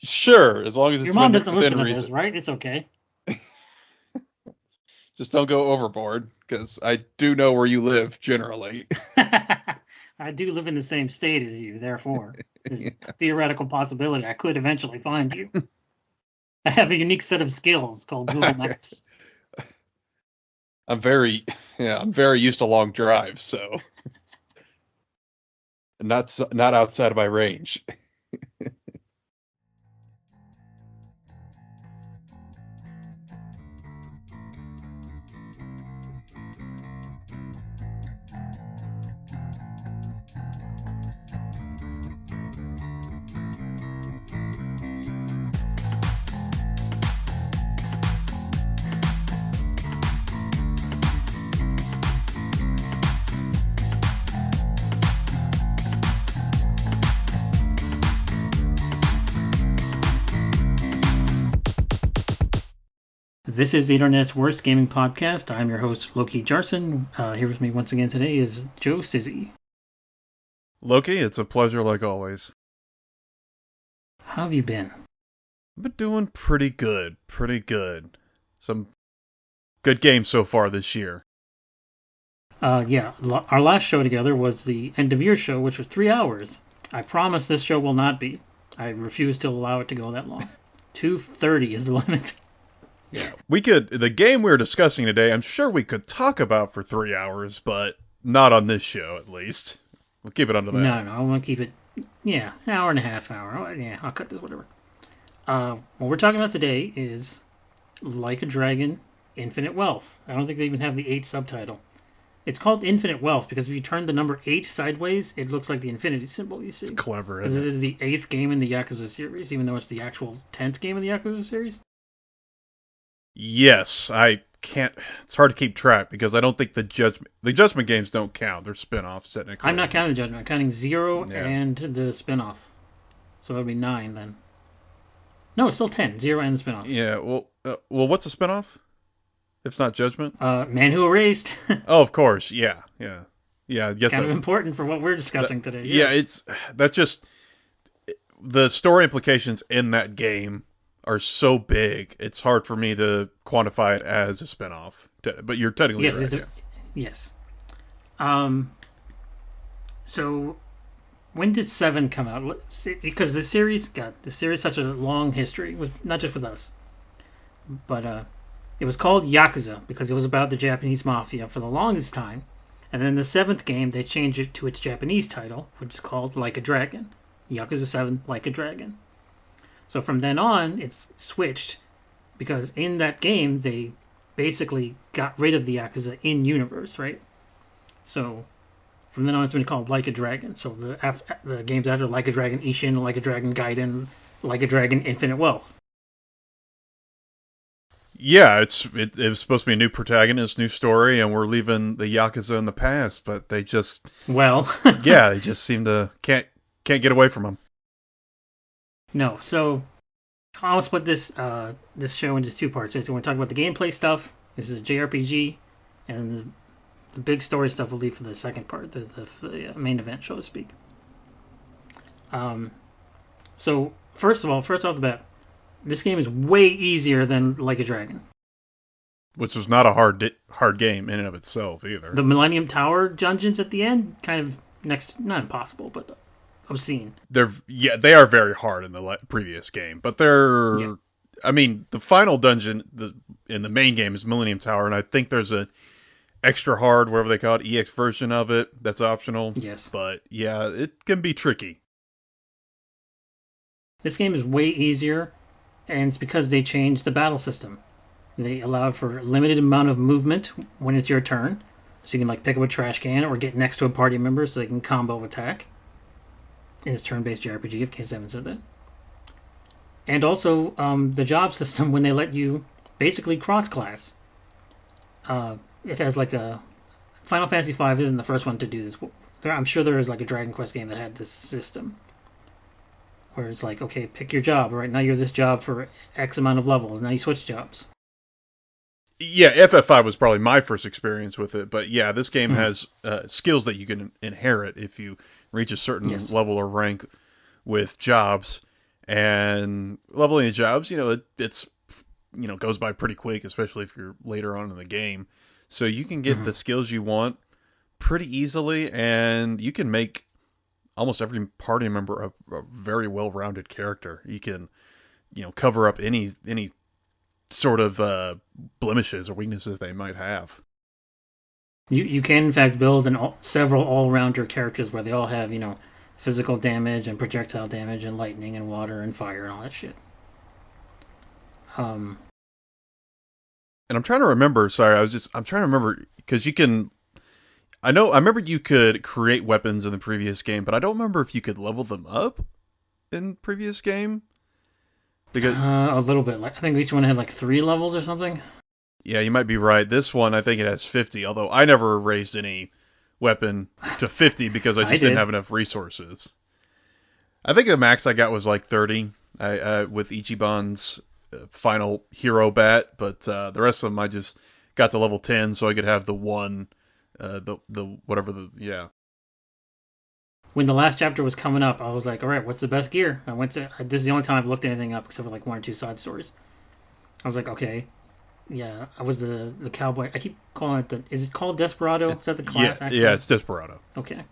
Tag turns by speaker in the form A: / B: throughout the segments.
A: Sure, as long as
B: Your
A: it's
B: mom doesn't
A: within
B: listen to this,
A: reason.
B: right? It's okay.
A: Just don't go overboard, because I do know where you live generally.
B: I do live in the same state as you, therefore, there's a theoretical possibility I could eventually find you. I have a unique set of skills called Google Maps.
A: I'm very, yeah, I'm very used to long drives, so not outside of my range.
B: This is the internet's worst gaming podcast. I'm your host, Loki Jarson. Here with me once again today is Joe Stizzy.
A: Loki, it's a pleasure like always.
B: How have you been?
A: I've been doing pretty good, pretty good. Some good games so far this year.
B: Our last show together was the end of year show, which was 3 hours. I promise this show will not be. I refuse to allow it to go that long. 2:30 is the limit.
A: Yeah, the game we were discussing today, I'm sure we could talk about for 3 hours, but not on this show, at least. We'll keep it under that.
B: No, I want to keep it, yeah, an hour and a half hour. Yeah, I'll cut this, whatever. What we're talking about today is Like a Dragon, Infinite Wealth. I don't think they even have the 8 subtitle. It's called Infinite Wealth because if you turn the number 8 sideways, it looks like the infinity symbol you see.
A: It's clever,
B: Because
A: isn't
B: this
A: it?
B: is the 8th game in the Yakuza series, even though it's the actual 10th game in the Yakuza series.
A: Yes, I can't. It's hard to keep track because I don't think the Judgment games don't count. They're spin-offs
B: I'm
A: technically.
B: not counting Judgment. I'm counting 0
A: Yeah.
B: and the spin-off. So that would be 9 then. No, it's still 10. 0 and the spin-off.
A: Yeah. Well, what's a spin-off? If it's not Judgment?
B: Man Who Erased.
A: Oh, of course. Yeah. Yeah. Yeah. I guess
B: Kind of
A: that.
B: important for what we're discussing today.
A: Yeah.
B: Yes.
A: That's just the story implications in that game are so big. It's hard for me to quantify it as a spin-off. But you're technically
B: Yes.
A: right. Yeah.
B: Yes. Um. So when did 7 come out? Because the series such a long history with not just with us, but it was called Yakuza because it was about the Japanese mafia for the longest time. And then the 7th game they changed it to its Japanese title, which is called Like a Dragon. Yakuza 7 Like a Dragon. So from then on it's switched because in that game they basically got rid of the Yakuza in universe, right? So from then on, it's been called Like a Dragon. So the games after Like a Dragon Ishin, Like a Dragon Gaiden, Like a Dragon Infinite Wealth.
A: Yeah, it was supposed to be a new protagonist, new story, and we're leaving the Yakuza in the past, but they just
B: Well,
A: yeah, they just seem to can't get away from them.
B: no. So I'll split this show into 2 parts. So we're going to talk about the gameplay stuff. This is a JRPG, and the big story stuff we'll leave for the second part, the main event, so to speak. Um, so first off the bat, this game is way easier than Like a Dragon.
A: Which was not a hard game in and of itself either.
B: The Millennium Tower dungeons at the end, kind of not impossible, but obscene.
A: They are very hard in the previous game, but
B: Yeah.
A: I mean, the final dungeon in the main game is Millennium Tower, and I think there's a extra hard, whatever they call it, EX version of it that's optional.
B: Yes.
A: But yeah, it can be tricky.
B: This game is way easier, and it's because they changed the battle system. They allowed for a limited amount of movement when it's your turn, so you can like pick up a trash can or get next to a party member so they can combo attack. In its turn-based JRPG, in case I haven't said that. And also the job system when they let you basically cross-class. It has like a Final Fantasy V isn't the first one to do this. I'm sure there is like a Dragon Quest game that had this system where it's like, okay, pick your job. Right now you're this job for X amount of levels. Now you switch jobs.
A: Yeah, FF5 was probably my first experience with it, but yeah, this game
B: Mm-hmm.
A: has skills that you can inherit if you reach a certain
B: Yes.
A: level or rank with jobs, And leveling the jobs, it's goes by pretty quick, especially if you're later on in the game. So you can get
B: Hmm.
A: the skills you want pretty easily, and you can make almost every party member a very well-rounded character. You can, cover up any sort of blemishes or weaknesses they might have.
B: You can in fact build several all-rounder characters where they all have physical damage and projectile damage and lightning and water and fire and all that shit. Um,
A: And I'm trying to remember. Sorry, I'm trying to remember because you can. I remember you could create weapons in the previous game, but I don't remember if you could level them up in the previous game. Because
B: a little bit. Like I think each one had like 3 levels or something.
A: yeah, you might be right. This one, I think it has 50, although I never raised any weapon to 50 because I
B: I
A: just didn't
B: did.
A: have enough resources. I think the max I got was like 30 with Ichiban's final hero bat, but the rest of them I just got to level 10 so I could have the one, the whatever the, yeah.
B: When the last chapter was coming up, I was like, all right, what's the best gear? This is the only time I've looked anything up except for like 1 or 2 side stories. I was like, okay, yeah, I was the cowboy. I keep calling it is it called Desperado? Is that the
A: Yeah,
B: class
A: yeah,
B: actually?
A: it's Desperado.
B: Okay.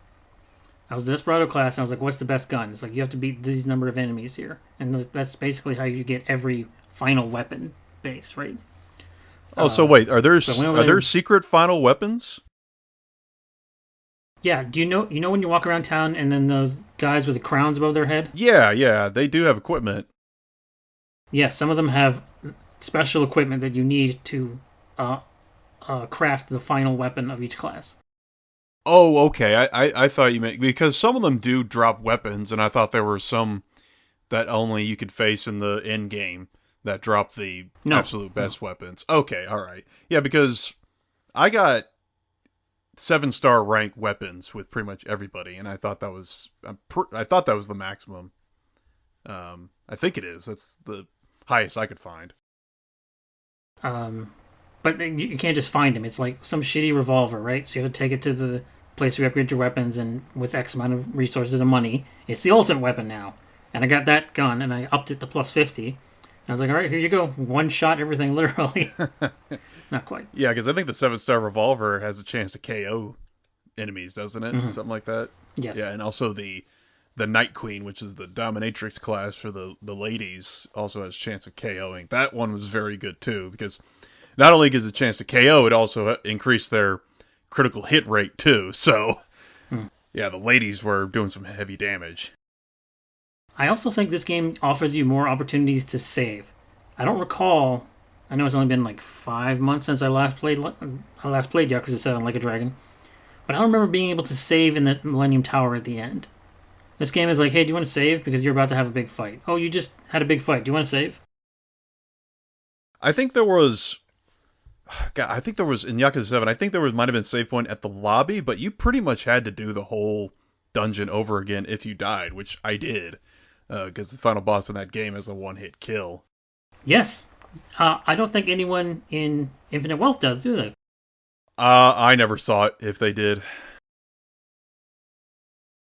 B: I was the Desperado class, and I was like, what's the best gun? It's like, you have to beat these number of enemies here. And that's basically how you get every final weapon base, right?
A: Oh, so wait,
B: So I went over
A: are there
B: there.
A: secret final weapons?
B: Yeah, do you know when you walk around town and then those guys with the crowns above their head?
A: Yeah, yeah, they do have equipment.
B: Yeah, some of them have special equipment that you need to uh, craft the final weapon of each class.
A: Oh, okay. I thought you meant because some of them do drop weapons, and I thought there were some that only you could face in the end game that drop the
B: No,
A: absolute
B: no.
A: best weapons. Okay, all right. Yeah, because I got 7-star rank weapons with pretty much everybody, and I thought that was I thought that was the maximum. I think it is. That's the highest I could find.
B: Um, but then you can't just find them. It's like some shitty revolver, right? So you have to take it to the place where you upgrade your weapons, and with X amount of resources and money, it's the ultimate weapon now. And I got that gun, and I upped it to plus 50. And I was like, all right, here you go. One shot everything, literally. Not quite.
A: Yeah, because I think the 7-star revolver has a chance to KO enemies, doesn't it?
B: Hmm.
A: Something like that.
B: Yes.
A: Yeah, and also the Night Queen, which is the dominatrix class for the ladies, also has a chance of KOing. That one was very good too, because not only gives a chance to KO, it also increased their critical hit rate too. So
B: Hmm.
A: yeah, the ladies were doing some heavy damage.
B: I also think this game offers you more opportunities to save. I don't recall. I know it's only been like 5 months since I last played Yakuza 7 Like a Dragon, but I don't remember being able to save in the Millennium Tower at the end. This game is like, hey, do you want to save because you're about to have a big fight? Oh, you just had a big fight. Do you want to save?
A: I think there was. God, I think there was in Yakuza 7. I think there was might have been a save point at the lobby, but you pretty much had to do the whole dungeon over again if you died, which I did, because the final boss in that game is a one-hit kill.
B: Yes. I don't think anyone in Infinite Wealth does, do they?
A: I never saw it if they did.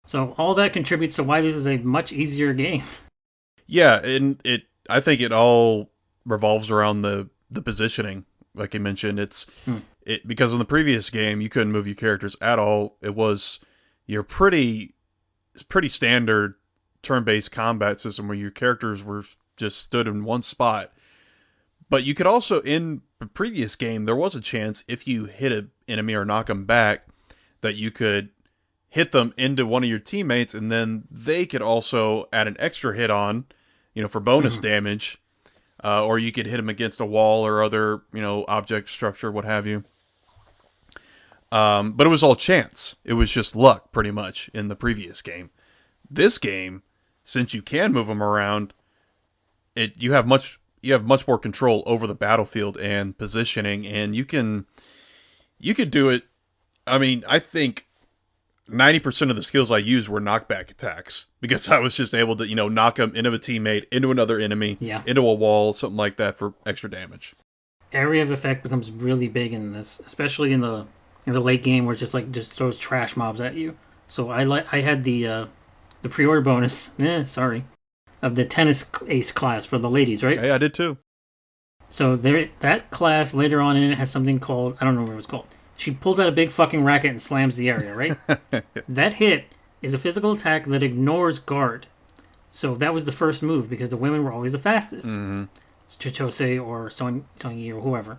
B: So all that contributes to why this is a much easier game.
A: Yeah, and I think it all revolves around the positioning. Like you mentioned,
B: Hmm.
A: it because in the previous game you couldn't move your characters at all. It was your pretty standard turn-based combat system where your characters were just stood in one spot. But you could also in the previous game there was a chance if you hit an enemy or knock them back that you could hit them into one of your teammates, and then they could also add an extra hit on, for bonus
B: Hmm.
A: damage, or you could hit them against a wall or other, object, structure, what have you. But it was all chance. It was just luck, pretty much, in the previous game. This game, since you can move them around, you have much more control over the battlefield and positioning, and you could do it. I mean, I think 90% of the skills I used were knockback attacks because I was just able to, knock them into a teammate, into another enemy,
B: Yeah.
A: into a wall, something like that for extra damage.
B: Area of effect becomes really big in this, especially in the late game where it's just throws trash mobs at you. So I had the pre-order bonus. Sorry. of the tennis ace class for the ladies, right?
A: Hey, I did too.
B: So that class later on in it has something called, I don't know what it's called. She pulls out a big fucking racket and slams the area, right? That hit is a physical attack that ignores guard. So that was the first move because the women were always the fastest.
A: Mm-hmm.
B: Chichose or Sonyi or whoever.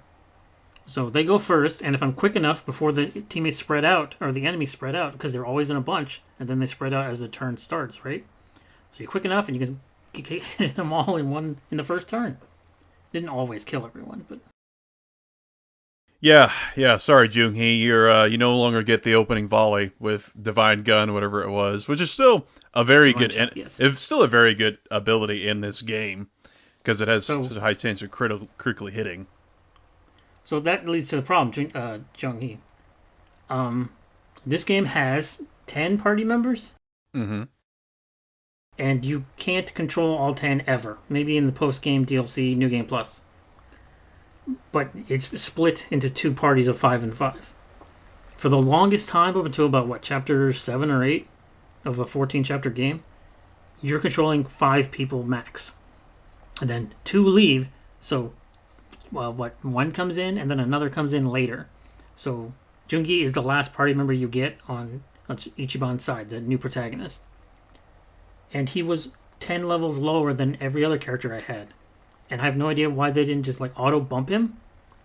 B: So they go first, and if I'm quick enough before the teammates spread out, or the enemy spread out, because they're always in a bunch, and then they spread out as the turn starts, right? So you're quick enough, and you can hit them all in the first turn. Didn't always kill everyone, but
A: Yeah. Sorry, Jung-hee, you no longer get the opening volley with Divine Gun, whatever it was, which is still a very good.
B: yes.
A: It's still a very good ability in this game because it has
B: So-
A: such a high chance of critically hitting.
B: So that leads to the problem, Jung-hee. This game has 10 party members,
A: Mm-hmm.
B: and you can't control all 10 ever. Maybe in the post-game DLC, New Game Plus. But it's split into two parties of 5 and 5. For the longest time, up until about, chapter 7 or 8 of a 14-chapter game, you're controlling 5 people max. And then 2 leave, so, one comes in, and then another comes in later. So Jungi is the last party member you get on Ichiban's side, the new protagonist. And he was 10 levels lower than every other character I had. And I have no idea why they didn't just auto bump him.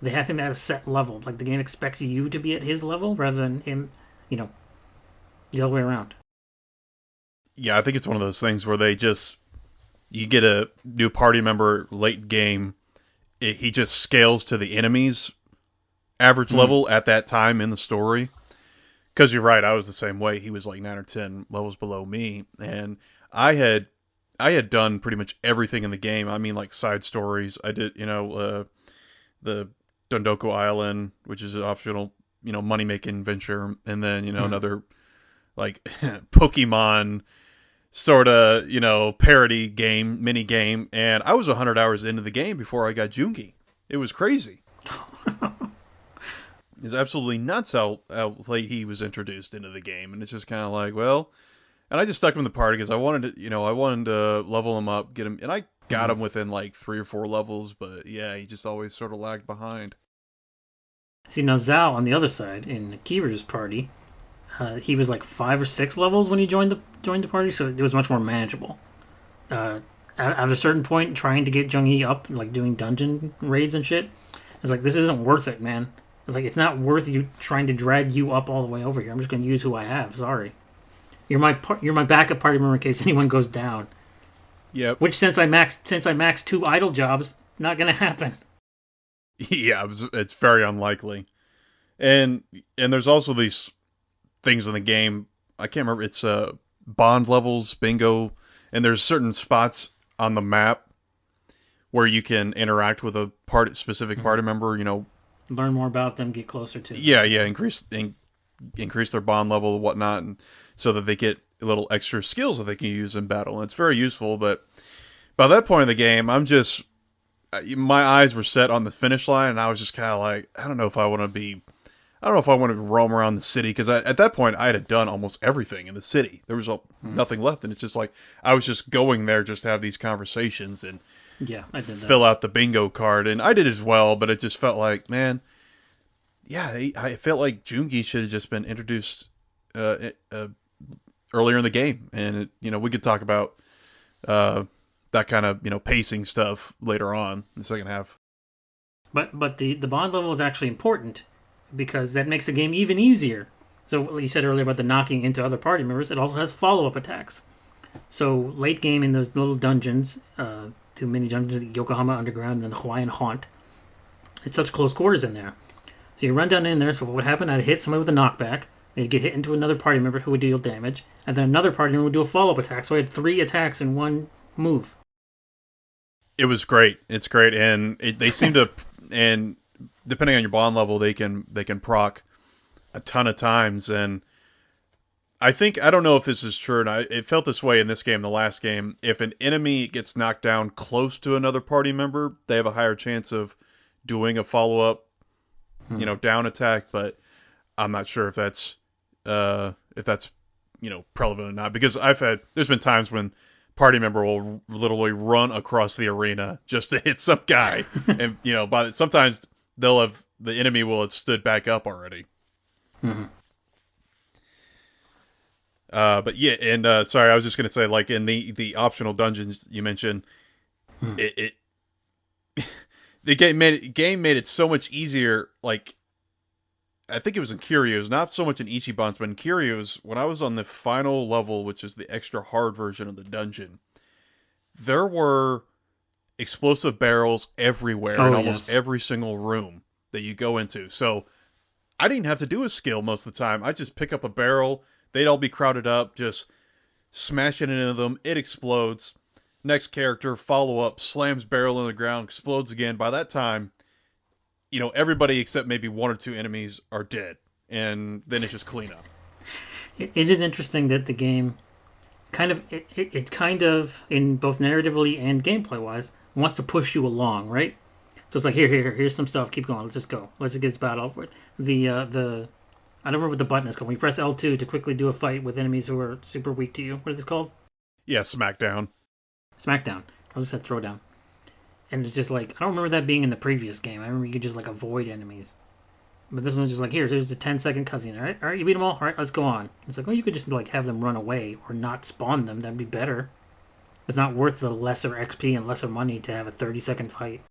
B: They have him at a set level. Like the game expects you to be at his level rather than him, the other way around.
A: Yeah, I think it's one of those things where you get a new party member late game, he just scales to the enemy's average level at that time in the story. Because you're right, I was the same way. He was like 9 or 10 levels below me, and I had done pretty much everything in the game. I mean, like side stories. I did, the Dondoku Island, which is an optional, money making venture, and then another like Pokemon sort of parody game, mini game, and I was 100 hours into the game before I got Jungi. It was crazy. It's absolutely nuts how late he was introduced into the game, and it's just kind of like, well, and I just stuck him in the party because I wanted to level him up, get him, and I got him within like 3 or 4 levels, but yeah, he just always sort of lagged behind.
B: See, now Zhao on the other side in Kiever's party, he was like 5 or 6 levels when he joined the party, so it was much more manageable. At a certain point, trying to get Jung-hee up, like doing dungeon raids and shit, it's like, this isn't worth it, man. It's like, it's not worth you trying to drag you up all the way over here. I'm just going to use who I have. Sorry. You're my backup party member in case anyone goes down.
A: Yep.
B: Which since I maxed 2 idle jobs, not going to happen.
A: Yeah, it's very unlikely. And there's also these things in the game. I can't remember. It's bond levels, bingo, and there's certain spots on the map where you can interact with a specific party member.
B: Learn more about them, get closer to them.
A: Yeah, increase their bond level and whatnot, and so that they get little extra skills that they can use in battle. And it's very useful. But by that point in the game, my eyes were set on the finish line, and I was just kind of like, I don't know if I want to roam around the city, because at that point I had done almost everything in the city. There was nothing left, and it's just like I was just going there just to have these conversations and
B: I did that.
A: Fill out the bingo card, and I did as well. But it just felt like, man, yeah, I felt like Jungi should have just been introduced earlier in the game, and we could talk about that kind of pacing stuff later on in the second half.
B: But the bond level is actually important because that makes the game even easier. So you said earlier about the knocking into other party members. It also has follow-up attacks. So late game in those little dungeons, 2 mini dungeons, Yokohama Underground and the Hawaiian Haunt, it's such close quarters in there. So you run down in there. So what would happen? I'd hit somebody with a knockback. They'd get hit into another party member who would deal damage, and then another party member would do a follow-up attack. So I had 3 attacks in one move.
A: It was great. It's great, and they seem to, and depending on your bond level, they can proc a ton of times. And I don't know if this is true, and it felt this way in this game, the last game. If an enemy gets knocked down close to another party member, they have a higher chance of doing a follow-up, down attack. But I'm not sure if that's prevalent or not, because there's been times when party member will literally run across the arena just to hit some guy, and sometimes the enemy will have stood back up already.
B: Mm-hmm.
A: But yeah, and sorry, I was just gonna say, like in the optional dungeons you mentioned,
B: Hmm.
A: it the game made it so much easier. Like I think it was in Curios, not so much in Ichiban's, but in Curios, when I was on the final level, which is the extra hard version of the dungeon, there were explosive barrels everywhere in
B: Oh
A: almost
B: yes.
A: every single room that you go into. So I didn't have to do a skill most of the time. I just pick up a barrel, they'd all be crowded up, just smash it into them, it explodes. Next character, follow up, slams barrel in the ground, explodes again. By that time, everybody except maybe one or two enemies are dead, and then it's just cleanup.
B: It is interesting that the game it kind of in both narratively and gameplay wise wants to push you along, right? So it's like here's some stuff. Keep going. Let's just go. Let's just get this battle over with. The I don't remember what the button is called. When you press L2 to quickly do a fight with enemies who are super weak to you. What is it called?
A: Yeah, Smackdown.
B: Smackdown. I just said throwdown. And it's just like I don't remember that being in the previous game. I remember you could just like avoid enemies. But this one's just like here's a 10-second cutscene. All right, you beat them all. All right, let's go on. It's like, oh, you could just like have them run away or not spawn them. That'd be better. It's not worth the lesser XP and lesser money to have a 30-second fight.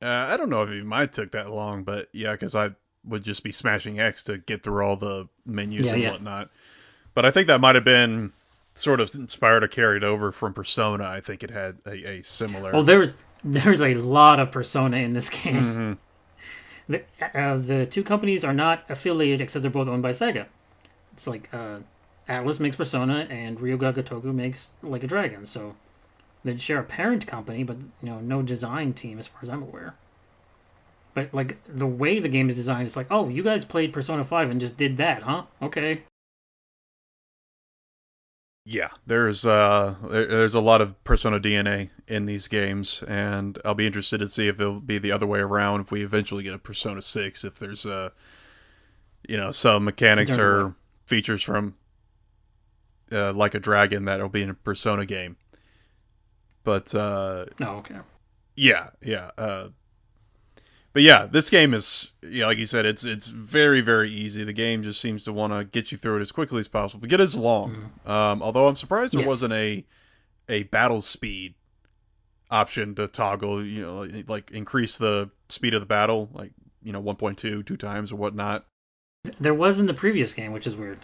A: I don't know if it might took that long, but yeah, because I would just be smashing X to get through all the menus
B: Yeah,
A: and
B: yeah.
A: whatnot. But I think that might have been sort of inspired or carried over from Persona. I think it had a
B: Oh,
A: similar.
B: there's a lot of Persona in this game.
A: Mm-hmm.
B: The two companies are not affiliated except they're both owned by Sega. It's like Atlas makes Persona and Ryoga Gotoku makes Like a Dragon. So they share a parent company, but no design team as far as I'm aware. But like the way the game is designed, it's like, oh, you guys played Persona 5 and just did that, huh? Okay.
A: Yeah, there's a lot of Persona DNA in these games, and I'll be interested to see if it'll be the other way around if we eventually get a Persona 6. If there's some
B: In
A: mechanics
B: terms of what?
A: or features from Like a Dragon that'll be in a Persona game. But
B: Oh, okay.
A: yeah, yeah. But yeah, this game is, like you said, it's very, very easy. The game just seems to want to get you through it as quickly as possible. Get as long.
B: Mm.
A: Although I'm surprised there
B: Yes.
A: wasn't a battle speed option to toggle. Like increase the speed of the battle, like 1.2 two times or whatnot.
B: There was in the previous game, which is weird.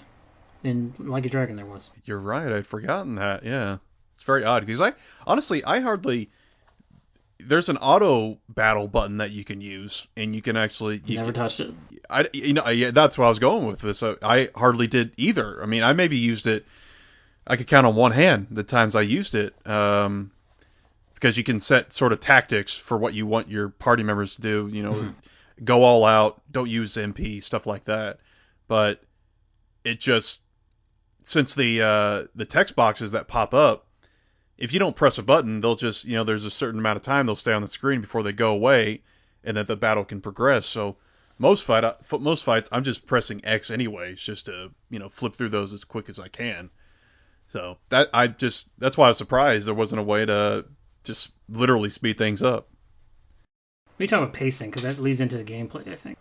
B: In Like a Dragon, there was.
A: You're right. I'd forgotten that. Yeah, it's very odd because I hardly there's an auto battle button that you can use, and you can actually
B: Never touched it.
A: yeah, that's what I was going with this. I hardly did either. I mean, I maybe used it. I could count on one hand the times I used it, because you can set sort of tactics for what you want your party members to do.
B: Mm-hmm.
A: Go all out, don't use MP, stuff like that. But it just since the text boxes that pop up, if you don't press a button, they'll just, there's a certain amount of time they'll stay on the screen before they go away, and then the battle can progress. So most fights, I'm just pressing X anyways, just to, flip through those as quick as I can. So that's why I was surprised there wasn't a way to just literally speed things up.
B: We talk about pacing because that leads into the gameplay, I think.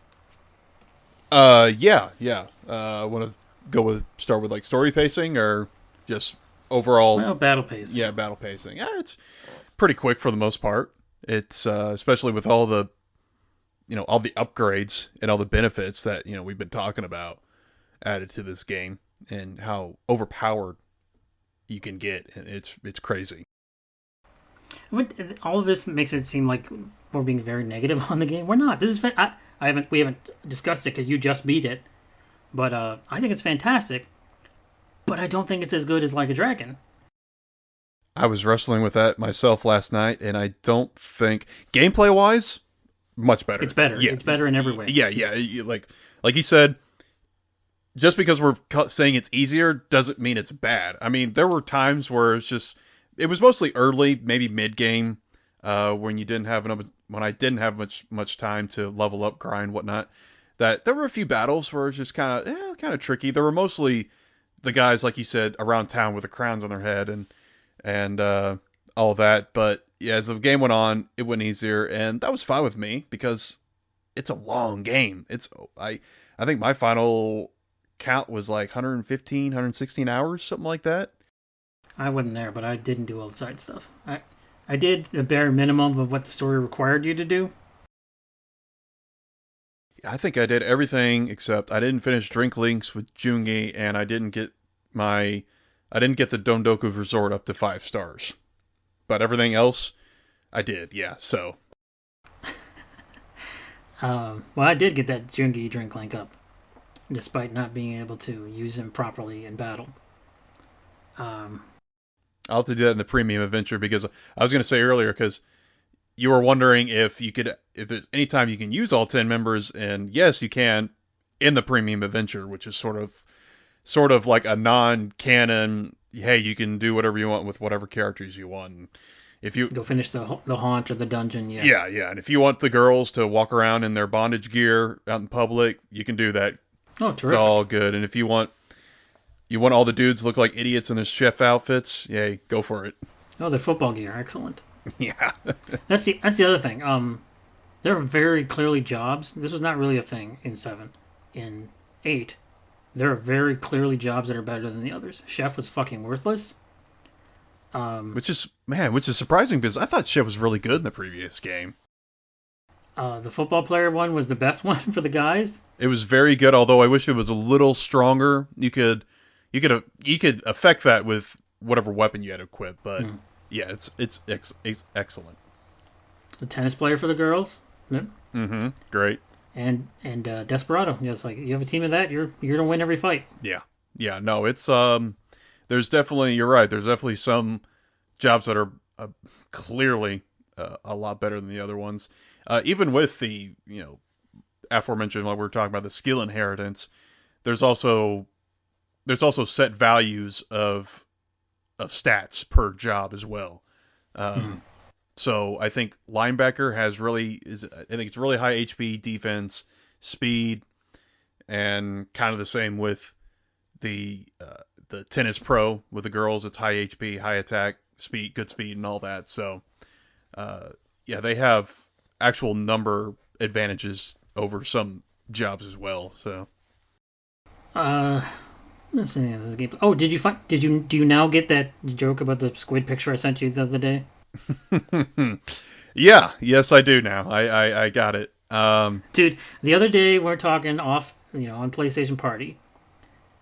A: Yeah, yeah. Want to start with like story pacing or just overall?
B: Well, battle pacing.
A: Yeah, battle pacing. Yeah, it's pretty quick for the most part. It's especially with all the all the upgrades and all the benefits that we've been talking about added to this game and how overpowered you can get. It's crazy.
B: All of this makes it seem like we're being very negative on the game. We're not. This is we haven't discussed it because you just beat it, but I think it's fantastic. But I don't think it's as good as Like a Dragon.
A: I was wrestling with that myself last night, and I don't think gameplay wise, much better.
B: It's better.
A: Yeah,
B: It's better in every way.
A: yeah, yeah. Like you said, just because we're saying it's easier doesn't mean it's bad. I mean, there were times where it was mostly early, maybe mid game, when I didn't have much time to level up, grind, whatnot. That there were a few battles where it was just kind of tricky. They were mostly the guys, like you said, around town with the crowns on their head and all that. But yeah, as the game went on, it went easier, and that was fine with me because it's a long game. I think my final count was like 115, 116 hours, something like that.
B: I wasn't there, but I didn't do all the side stuff. I did the bare minimum of what the story required you to do.
A: I think I did everything except I didn't finish Drink Links with Jungi, and I didn't get the Dondoku Resort up to 5 stars. But everything else, I did, yeah. So.
B: Well, I did get that Jungi drink link up, despite not being able to use him properly in battle.
A: I'll have to do that in the premium adventure because I was going to say earlier because you were wondering if there's any time you can use all 10 members, and yes, you can in the premium adventure, which is sort of like a non-canon. Hey, you can do whatever you want with whatever characters you want. If you
B: go finish the haunt or the dungeon, yeah.
A: Yeah, and if you want the girls to walk around in their bondage gear out in public, you can do that.
B: Oh, terrific.
A: It's all good. And if you want all the dudes to look like idiots in their chef outfits, yay, go for it.
B: Oh, their football gear, excellent.
A: Yeah.
B: That's the other thing. There are very clearly jobs. This was not really a thing in 7. In 8, there are very clearly jobs that are better than the others. Chef was fucking worthless.
A: Which is surprising because I thought Chef was really good in the previous game.
B: The football player one was the best one for the guys.
A: It was very good, although I wish it was a little stronger. You could affect that with whatever weapon you had equipped, but yeah, it's excellent.
B: The tennis player for the girls. Yep.
A: Mm-hmm. Great.
B: And Desperado. Yeah, it's like you have a team of that, you're gonna win every fight.
A: Yeah. No, it's there's definitely, you're right. There's definitely some jobs that are clearly a lot better than the other ones. Even with the aforementioned, like we were talking about, the skill inheritance, there's also set values of stats per job as well. So I think linebacker I think it's really high HP, defense, speed, and kind of the same with the tennis pro with the girls. It's high HP, high attack, speed, good speed, and all that. So yeah, they have actual number advantages over some jobs as well. So.
B: Let's see the game. Oh, do you now get that joke about the squid picture I sent you the other day?
A: Yeah, yes, I do now. I got it.
B: Dude, the other day we're talking off, on PlayStation Party,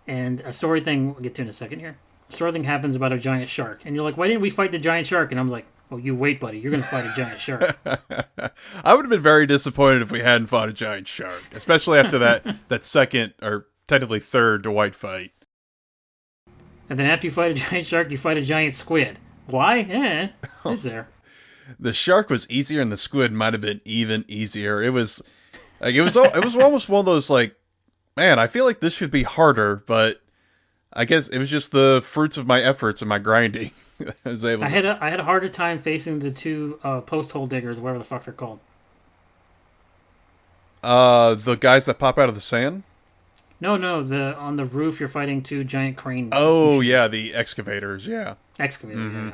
B: and a story thing we'll get to in a second here. A story thing happens about a giant shark, and you're like, why didn't we fight the giant shark? And I'm like, oh, you wait, buddy, you're gonna fight a giant shark.
A: I would have been very disappointed if we hadn't fought a giant shark, especially after that second or technically third Dwight fight.
B: And then after you fight a giant shark, you fight a giant squid. Why? It's there.
A: The shark was easier, and the squid might have been even easier. It was almost one of those like, man, I feel like this should be harder, but I guess it was just the fruits of my efforts and my grinding. I
B: had a harder time facing the two post hole diggers, whatever the fuck they're called.
A: The guys that pop out of the sand?
B: No, on the roof you're fighting two giant cranes.
A: Oh yeah, the excavators, yeah.
B: Yeah.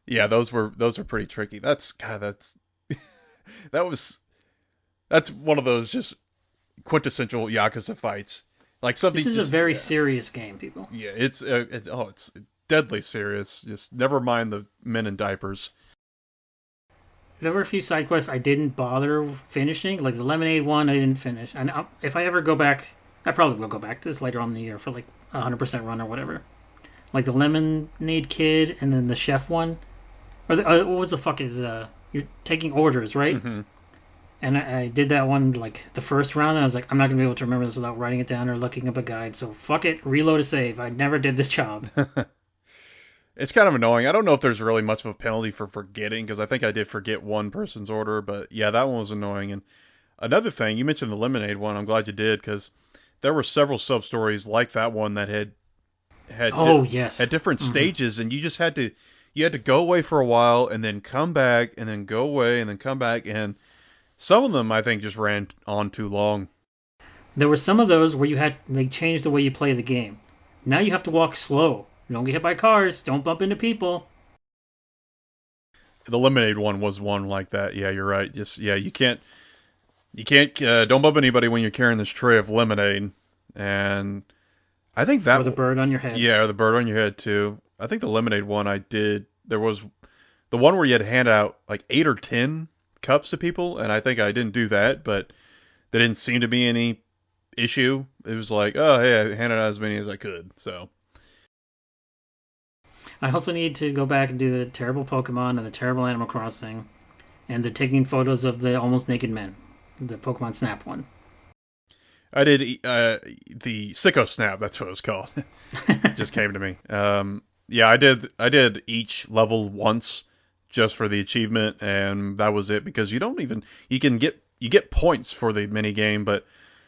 A: Yeah, those were pretty tricky. That's one of those just quintessential Yakuza fights. Like something.
B: This is a very serious game, people.
A: Yeah, it's deadly serious. Just never mind the men in diapers.
B: There were a few side quests I didn't bother finishing, like the Lemonade one I didn't finish. And if I ever go back, I probably will go back to this later on in the year for like 100% run or whatever. Like the Lemonade Kid and then the Chef one. Or what was the fuck is you're taking orders, right?
A: Mm-hmm.
B: And I did that one like the first round, and I was like, I'm not gonna be able to remember this without writing it down or looking up a guide. So fuck it, reload a save. I never did this job.
A: It's kind of annoying. I don't know if there's really much of a penalty for forgetting, because I think I did forget one person's order, but yeah, that one was annoying. And another thing, you mentioned the Lemonade one. I'm glad you did, because there were several sub stories like that one that had different stages, and you just had to go away for a while and then come back and then go away and then come back, and some of them I think just ran on too long.
B: There were some of those where they changed the way you play the game. Now you have to walk slow. Don't get hit by cars. Don't bump into people.
A: The lemonade one was one like that. Yeah, you're right. Just yeah, you can't don't bump anybody when you're carrying this tray of lemonade. And I think
B: Or
A: that
B: the bird on your head.
A: yeah, or the bird on your head too. I think the lemonade one I did. There was the one where you had to hand out like 8 or 10 cups to people, and I think I didn't do that, but there didn't seem to be any issue. It was like, oh hey, I handed out as many as I could. So
B: I also need to go back and do the terrible Pokemon and the terrible Animal Crossing and the taking photos of the almost naked men. The Pokemon Snap one.
A: I did the Sicko Snap. That's what it was called. Just came to me. Yeah, I did each level once just for the achievement, and that was it because you get points for the mini game, and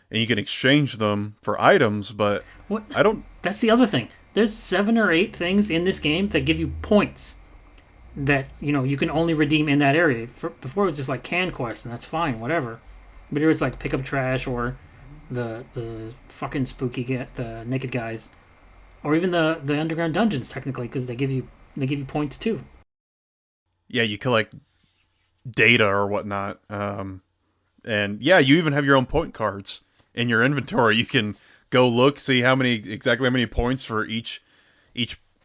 A: you can exchange them for items, but
B: What?
A: I don't.
B: That's the other thing. There's 7 or 8 things in this game that give you points that you can only redeem in that area. Before it was just like can quests, and that's fine, whatever. But here it's like pick up trash or the fucking the naked guys, or even the underground dungeons technically, because they give you points too.
A: Yeah, you collect data or whatnot, and yeah, you even have your own point cards in your inventory. You can go look, see exactly how many points for each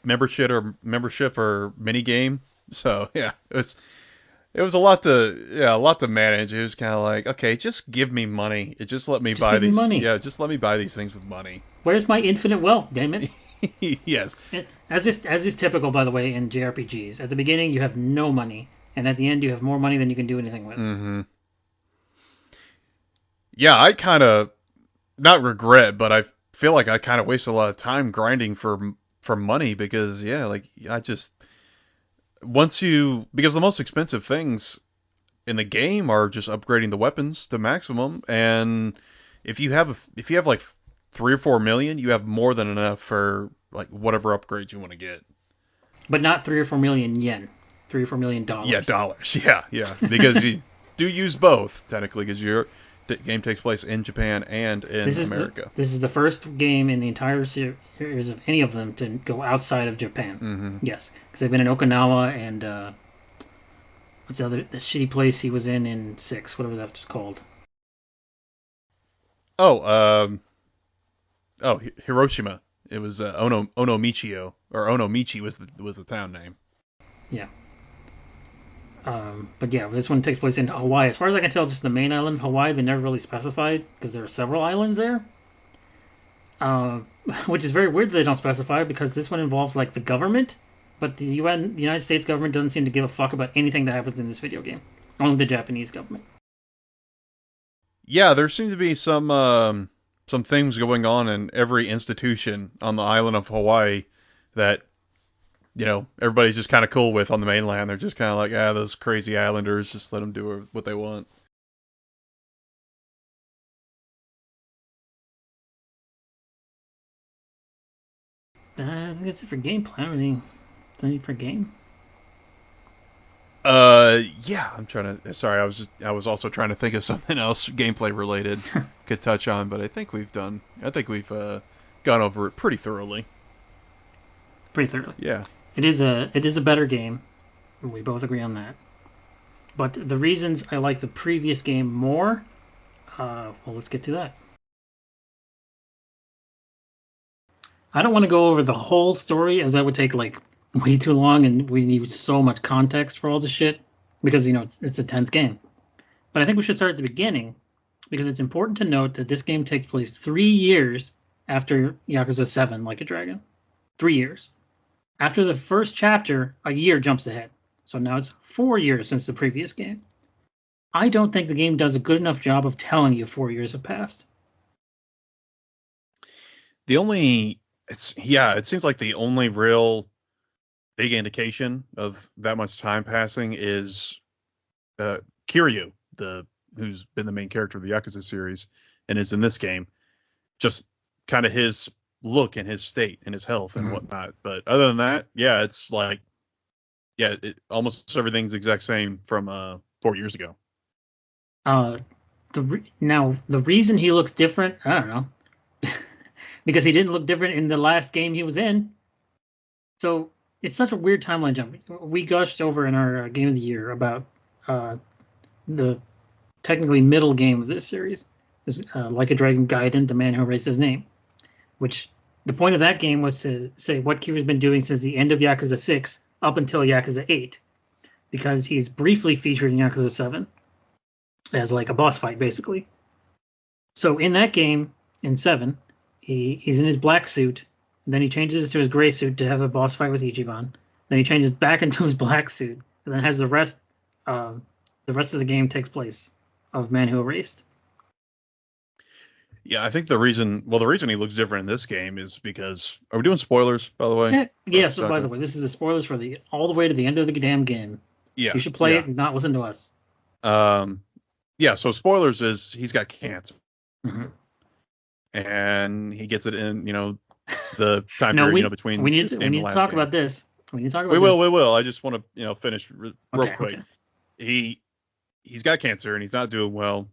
A: membership or mini game. So yeah, it was a lot to manage. It was kind of like, okay, just give me money. Just let me
B: Just
A: buy
B: give me
A: these.
B: money.
A: Yeah, just let me buy these things with money.
B: Where's my infinite wealth? Damn it!
A: Yes.
B: As is typical, by the way, in JRPGs. At the beginning, you have no money, and at the end, you have more money than you can do anything with.
A: Hmm. Yeah, I kind of not regret, but I feel like I kind of wasted a lot of time grinding for money because yeah, like I just because the most expensive things in the game are just upgrading the weapons to maximum, and if you have like 3 or 4 million, you have more than enough for like whatever upgrades you want to get.
B: But not 3 or 4 million yen, $3 or 4 million.
A: Yeah, dollars. Yeah, yeah, because you do use both technically because your game takes place in Japan and in America.
B: This is the first game in the entire series of any of them to go outside of Japan.
A: Hmm.
B: Yes, because they've been in Okinawa and what's the shitty place he was in 6, whatever that's called.
A: Oh, Hiroshima. It was Onomichio or Onomichi was the town name.
B: Yeah. But yeah, this one takes place in Hawaii. As far as I can tell, just the main island of Hawaii. They never really specified because there are several islands there. Uh, which is very weird that they don't specify because this one involves like the government, but the United States government doesn't seem to give a fuck about anything that happens in this video game. Only the Japanese government.
A: Yeah, there seem to be some things going on in every institution on the island of Hawaii that everybody's just kind of cool with on the mainland. They're just kind of like, those crazy islanders, just let them do what they want.
B: I think that's it for gameplay. I don't really need for game.
A: Yeah, I'm trying to. Sorry, I was also trying to think of something else gameplay related could touch on, but I think we've gone over it pretty thoroughly.
B: Pretty thoroughly.
A: Yeah.
B: It is a better game. We both agree on that. But the reasons I like the previous game more, well, let's get to that. I don't want to go over the whole story as that would take like way too long and we need so much context for all this shit because it's a tense game. But I think we should start at the beginning because it's important to note that this game takes place 3 years after Yakuza 7 Like a Dragon. 3 years. After the first chapter, a year jumps ahead. So now it's 4 years since the previous game. I don't think the game does a good enough job of telling you 4 years have passed.
A: It seems like the only real big indication of that much time passing is Kiryu, who's been the main character of the Yakuza series and is in this game. Just kind of his look and his state and his health and whatnot. But other than that, yeah, it's like, almost everything's the exact same from 4 years ago.
B: Now the reason he looks different, I don't know, because he didn't look different in the last game he was in. So it's such a weird timeline jump. We gushed over in our game of the year about the technically middle game of this series, is Like a Dragon Gaiden, The Man Who Erased His Name, which the point of that game was to say what Kiryu's been doing since the end of Yakuza 6 up until Yakuza 8, because he's briefly featured in Yakuza 7 as like a boss fight, basically. So in that game, in 7, he's in his black suit, and then he changes to his gray suit to have a boss fight with Ichiban. Then he changes back into his black suit, and then has the rest of the game takes place of Man Who Erased.
A: Yeah, I think the reason he looks different in this game is because, are we doing spoilers, by the way?
B: Yeah, so by the way, this is the spoilers for all the way to the end of the damn game.
A: Yeah.
B: You should play it and not listen to us.
A: Yeah, so spoilers is he's got cancer.
B: Mm-hmm.
A: And he gets it in, the time period, between.
B: We need to talk about this. We
A: will. I just want to, finish real quick.
B: Okay.
A: He's got cancer and he's not doing well.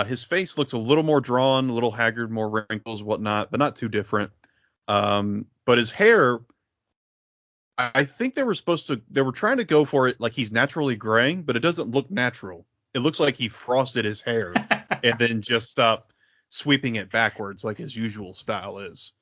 A: His face looks a little more drawn, a little haggard, more wrinkles, whatnot, but not too different. But his hair, I think they were trying to go for it like he's naturally graying, but it doesn't look natural. It looks like he frosted his hair and then just stopped sweeping it backwards like his usual style is.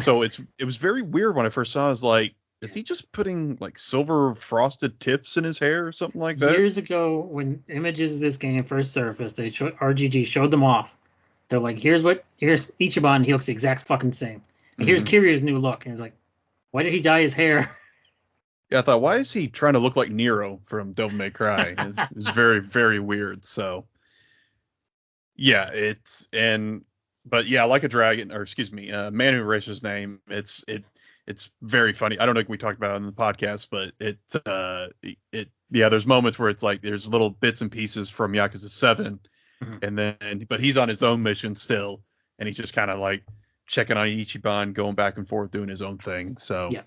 A: So it was very weird when I first saw it. I was like, is he just putting like silver frosted tips in his hair or something like that?
B: Years ago, when images of this game first surfaced, RGG showed them off. They're like, here's Ichiban, he looks the exact fucking same. And here's Kiryu's new look. And he's like, why did he dye his hair?
A: Yeah, I thought, why is he trying to look like Nero from Devil May Cry? It's very, very weird. So, yeah, but yeah, Like a Dragon, or excuse me, Man Who Erased His Name. It's very funny. I don't know if we talked about it on the podcast, but there's moments where it's like there's little bits and pieces from Yakuza 7, but he's on his own mission still, and he's just kind of like checking on Ichiban, going back and forth, doing his own thing. So
B: yeah.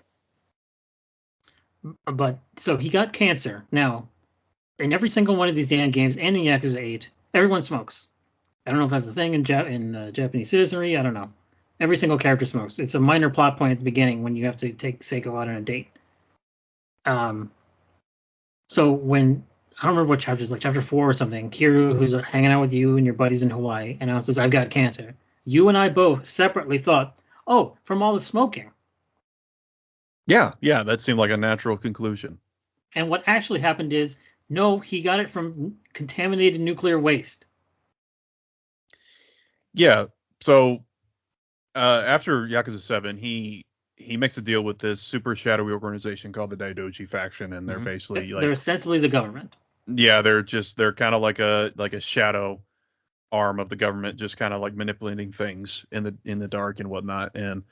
B: But so he got cancer. Now, in every single one of these damn games, and in Yakuza 8, everyone smokes. I don't know if that's a thing in Japanese citizenry. I don't know. Every single character smokes. It's a minor plot point at the beginning when you have to take Seiko out on a date. So when, I don't remember what chapter, it's like chapter 4 or something, Kiryu, who's hanging out with you and your buddies in Hawaii, announces, I've got cancer. You and I both separately thought, oh, from all the smoking.
A: Yeah, that seemed like a natural conclusion.
B: And what actually happened is, no, he got it from contaminated nuclear waste.
A: Yeah, so after Yakuza 7, he makes a deal with this super shadowy organization called the Daidoji faction, and they're basically
B: they're ostensibly the government.
A: Yeah, they're kind of like a shadow arm of the government, just kind of like manipulating things in the dark and whatnot. And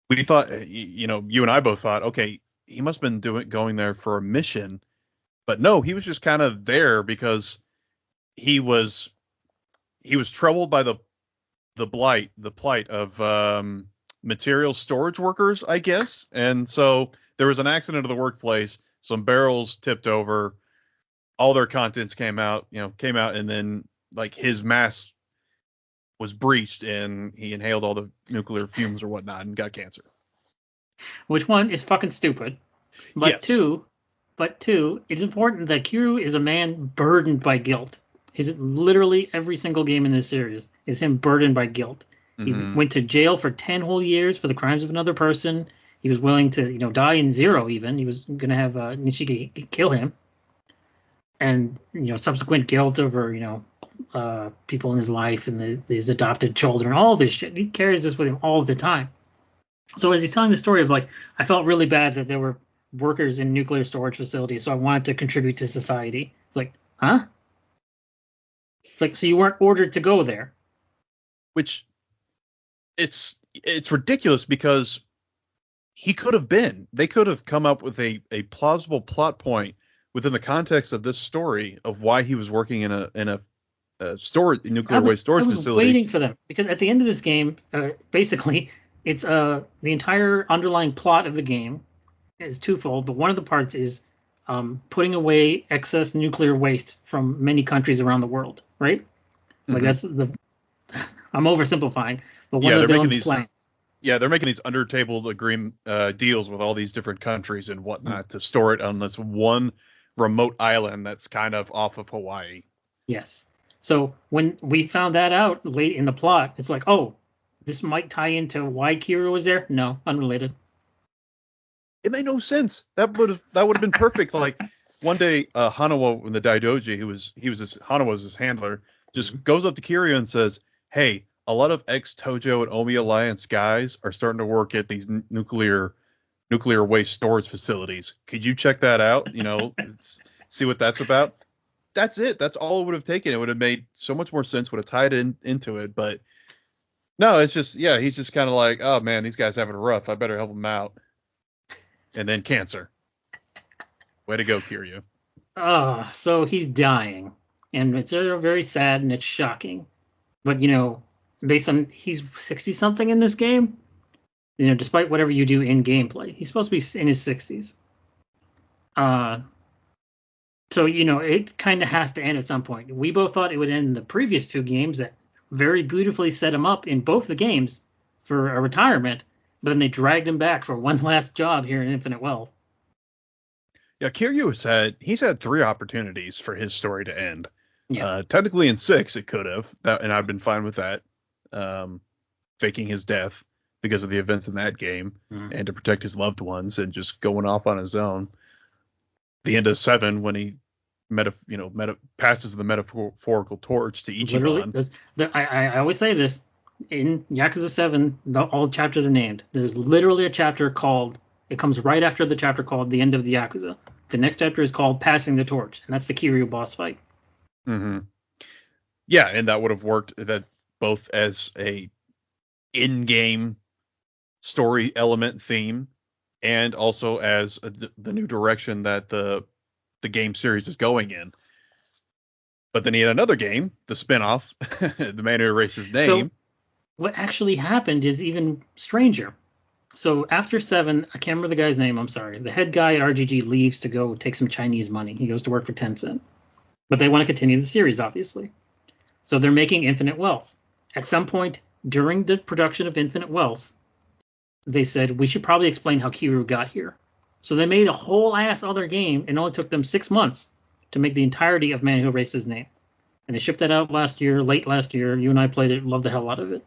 A: we thought, you and I both thought, okay, he must have been going there for a mission, but no, he was just kind of there because he was troubled by the plight of material storage workers, I guess. And so there was an accident at the workplace. Some barrels tipped over. All their contents came out, and then like his mask was breached and he inhaled all the nuclear fumes or whatnot and got cancer.
B: Which one is fucking stupid. But yes. two, it's important that Kiryu is a man burdened by guilt. Is it literally every single game in this series is him burdened by guilt. He went to jail for 10 whole years for the crimes of another person. He was willing to, die in 0 even. He was going to have Nishiki kill him. And, subsequent guilt over, people in his life and his adopted children, all this shit. He carries this with him all the time. So as he's telling the story of like, I felt really bad that there were workers in nuclear storage facilities, so I wanted to contribute to society. It's like, huh? It's like, so you weren't ordered to go there.
A: Which it's ridiculous because he could have been. They could have come up with a plausible plot point within the context of this story of why he was working in a nuclear waste storage facility. I was
B: waiting for them because at the end of this game, basically, it's the entire underlying plot of the game is twofold, but one of the parts is putting away excess nuclear waste from many countries around the world, right? Like
A: Hmm.
B: that's the I'm oversimplifying, but one
A: Yeah,
B: of the
A: they're making
B: villain's
A: these.
B: plans.
A: Yeah, they're making these under table agreement deals with all these different countries and
B: Mm,
A: whatnot to store it on this one remote island that's kind of off of Hawaii.
B: yes. So when we found that out late in the plot, it's like, oh, this might tie into why Kira was there. No, unrelated.
A: It made no sense. That would have been perfect. Like one day, Hanawa in the Daidoji, Hanawa's his handler,
B: Mhm.
A: just goes up to Kiryu and says, "Hey, a lot of ex Tojo and Omi Alliance guys are starting to work at these nuclear waste storage facilities. Could you check that out? See what that's about." That's it. That's all it would have taken. It would have made so much more sense. Would have tied into it. But no, it's just yeah. He's just kind of like, oh man, these guys having it rough. I better help them out. And then cancer. Way to go, Kiryu.
B: So he's dying, and it's very sad and it's shocking. But based on he's 60 something in this game, despite whatever you do in gameplay, he's supposed to be in his 60s. Uh, so it kind of has to end at some point. We both thought it would end in the previous two games that very beautifully set him up in both the games for a retirement, but then they dragged him back for one last job here in Infinite Wealth.
A: Yeah, Kiryu he's had three opportunities for his story to end.
B: Yeah.
A: Technically in six it could have, and I've been fine with that. Um, Faking his death because of the events in that game,
B: Mhm.
A: and to protect his loved ones, and just going off on his own. The end of seven when he passes the metaphorical torch to
B: Literally,
A: Ichiban.
B: I always say this in Yakuza 7, all chapters are named. There's literally a chapter called, it comes right after the chapter called The End of the Yakuza. The next chapter is called Passing the Torch, and that's the Kiryu boss fight.
A: Hmm. Yeah, and that would have worked that both as a in-game story element theme and also as the new direction that the game series is going in. But then he had another game, the spin-off, The Man Who Erased His
B: So
A: Name.
B: what actually happened is even stranger. So after 7, I can't remember the guy's name, I'm sorry. The head guy at RGG leaves to go take some Chinese money. He goes to work for Tencent. But they want to continue the series, obviously. So they're making Infinite Wealth. At some point during the production of Infinite Wealth, they said we should probably explain how Kiryu got here. So they made a whole ass other game, and it only took them 6 months to make the entirety of Man Who Erased His Name. And they shipped that out last year, late last year. You and I played it, loved the hell out of it.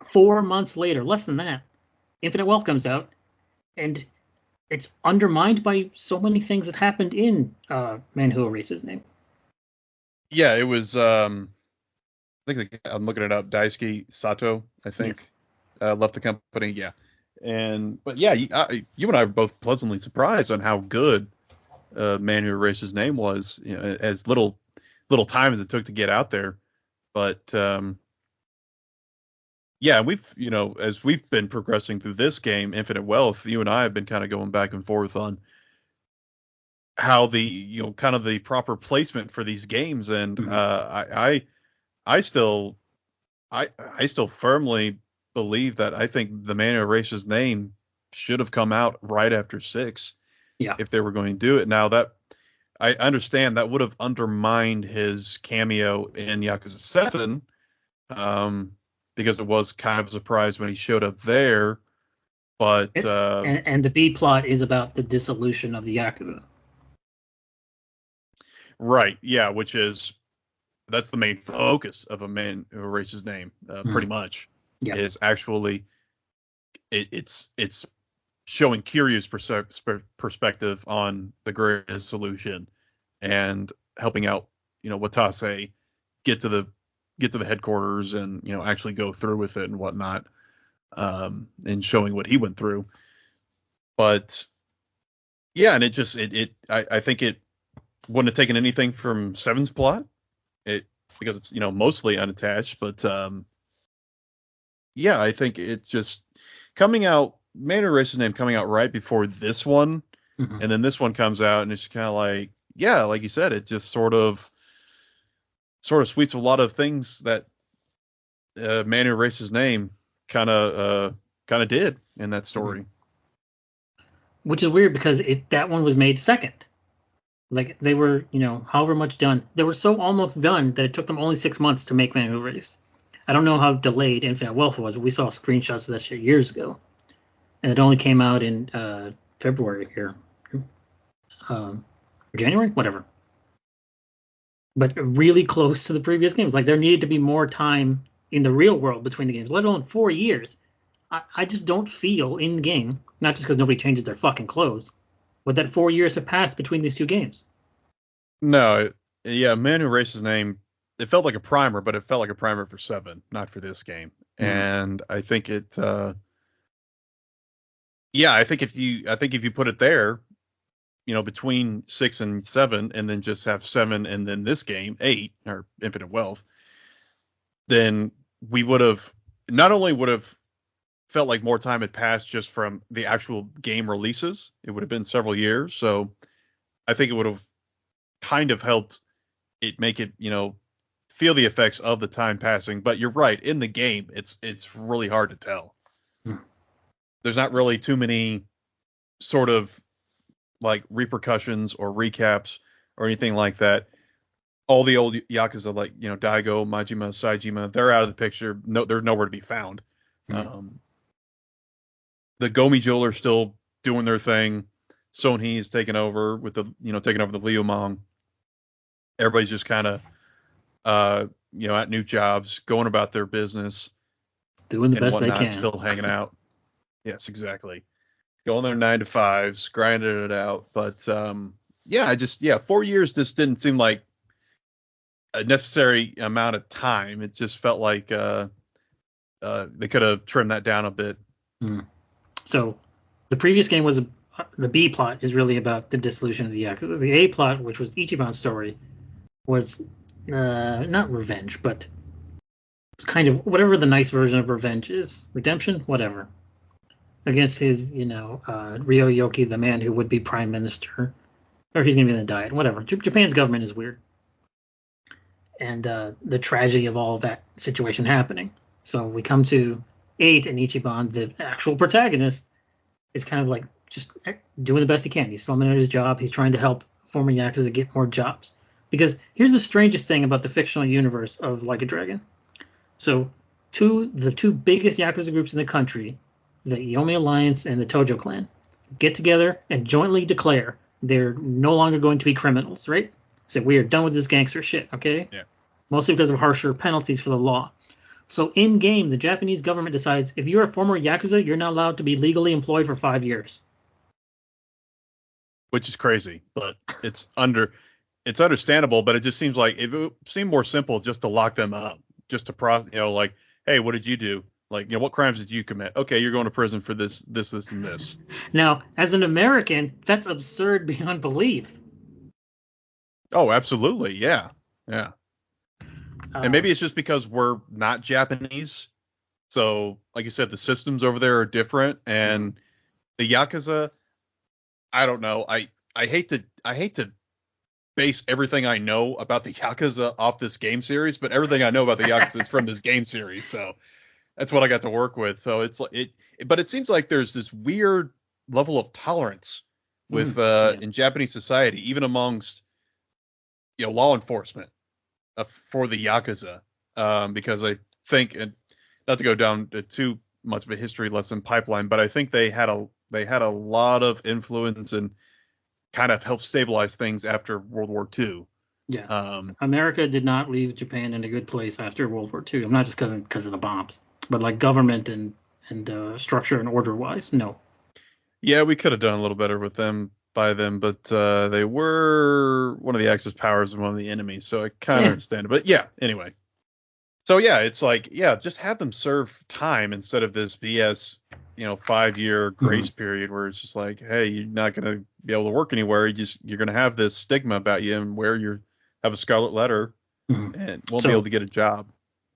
B: 4 months later, less than that, Infinite Wealth comes out, and it's undermined by so many things that happened in Man Who Erased His Name.
A: Yeah, it was. I think I'm looking it up. Daisuke Sato, I
B: Yes.
A: think, left the company. Yeah, but yeah, you and I were both pleasantly surprised on how good Man Who Erased His Name was. As little time as it took to get out there, but yeah, as we've been progressing through this game, Infinite Wealth, you and I have been kind of going back and forth on how kind of the proper placement for these games, and
B: Mm-hmm.
A: I still I still firmly believe that I think the Man Who Erased His Name should have come out right after six
B: Yeah.
A: if they were going to do it. Now that I understand that would have undermined his cameo in Yakuza 7, because it was kind of a surprise when he showed up there. But
B: And the B plot is about the dissolution of the Yakuza.
A: right, yeah, that's the main focus of a Man Who Erased His Name, pretty
B: Mm-hmm.
A: much,
B: Yeah.
A: is actually it's showing Kiryu's perspective on the greatest solution and helping out, Watase get to the headquarters and actually go through with it and whatnot, and showing what he went through. But yeah, and I think it wouldn't have taken anything from Seven's plot, it because it's mostly unattached. But yeah, I think it's just coming out. Man Who Erased His Name coming out right before this one,
B: Mm-hmm.
A: and then this one comes out, and it's kind of like, yeah, like you said, it just sweeps a lot of things that Man Who Erased His Name kind of did in that
B: Mm-hmm.
A: story.
B: Which is weird because that one was made second. Like they were, however much done. They were so almost done that it took them only 6 months to make Man Who Raced. I don't know how delayed Infinite Wealth was. We saw screenshots of that shit years ago, and it only came out in February here, January, whatever. But really close to the previous games. Like there needed to be more time in the real world between the games, let alone 4 years. I just don't feel in the game, not just because nobody changes their fucking clothes, but that 4 years have passed between these two games.
A: No, yeah, Man Who Raced His Name, it felt like a primer, but it felt like a primer for 7, not for this game.
B: Mm.
A: And I think I think if you put it there, between 6 and 7, and then just have 7 and then this game 8 or Infinite Wealth, then we would have not only would have felt like more time had passed just from the actual game releases, it would have been several years. So I think it would have kind of helped it make it, feel the effects of the time passing. But you're right, in the game, it's really hard to tell.
B: Mm.
A: There's not really too many sort of like repercussions or recaps or anything like that. All the old Yakuza, like, Daigo, Majima, Saejima, they're out of the picture. No, they're nowhere to be found.
B: Mm.
A: The Gomi Jewel are still doing their thing. Sonhee is taking over with taking over the Liumang. Everybody's just kind of, at new jobs, going about their business
B: Doing the
A: and
B: best they
A: whatnot,
B: can.
A: still hanging out. Yes, exactly. Going their 9 to 5s, grinding it out. But, 4 years just didn't seem like a necessary amount of time. It just felt like they could have trimmed that down a bit.
B: Mm. So the previous game was the B plot is really about the dissolution of the Yakuza. The A plot, which was Ichiban's story, was not revenge, but it's kind of whatever the nice version of revenge is. Redemption, whatever. Against his, Ryoyoki, the man who would be prime minister, or he's going to be in the diet, whatever. Japan's government is weird. And the tragedy of all of that situation happening. So we come to 8, and Ichiban, the actual protagonist, is kind of like just doing the best he can. He's slumming at his job. He's trying to help former Yakuza get more jobs. Because here's the strangest thing about the fictional universe of Like a Dragon. So the two biggest Yakuza groups in the country, the Yomi Alliance and the Tojo Clan, get together and jointly declare they're no longer going to be criminals, right? So we are done with this gangster shit, okay?
A: Yeah.
B: Mostly because of harsher penalties for the law. So in game, the Japanese government decides if you're a former Yakuza, you're not allowed to be legally employed for 5 years.
A: Which is crazy, but it's understandable. But it just seems like it would seem more simple just to lock them up, just to like, hey, what did you do? Like, what crimes did you commit? Okay, you're going to prison for this, and this.
B: Now, as an American, that's absurd beyond belief.
A: Oh, absolutely, yeah. And maybe it's just because we're not Japanese. So, like you said, the systems over there are different, and the Yakuza, I don't know. I hate to base everything I know about the Yakuza off this game series, but everything I know about the Yakuza is from this game series. So that's what I got to work with. So it's like but it seems like there's this weird level of tolerance with in Japanese society, even amongst law enforcement for the Yakuza, because I think, and not to go down to too much of a history lesson pipeline, but I think they had a lot of influence and kind of helped stabilize things after World War II.
B: Yeah. America did not leave Japan in a good place after World War II. I'm not just because of the bombs, but like government and structure and order wise, no.
A: Yeah, we could have done a little better with them by them, but they were one of the Axis powers and one of the enemies, so I kind of understand it. But yeah, anyway. So yeah, it's like, just have them serve time instead of this BS, 5-year grace period where it's just like, hey, you're not going to be able to work anywhere. You're going to have this stigma about you and have a scarlet letter and won't be able to get a job.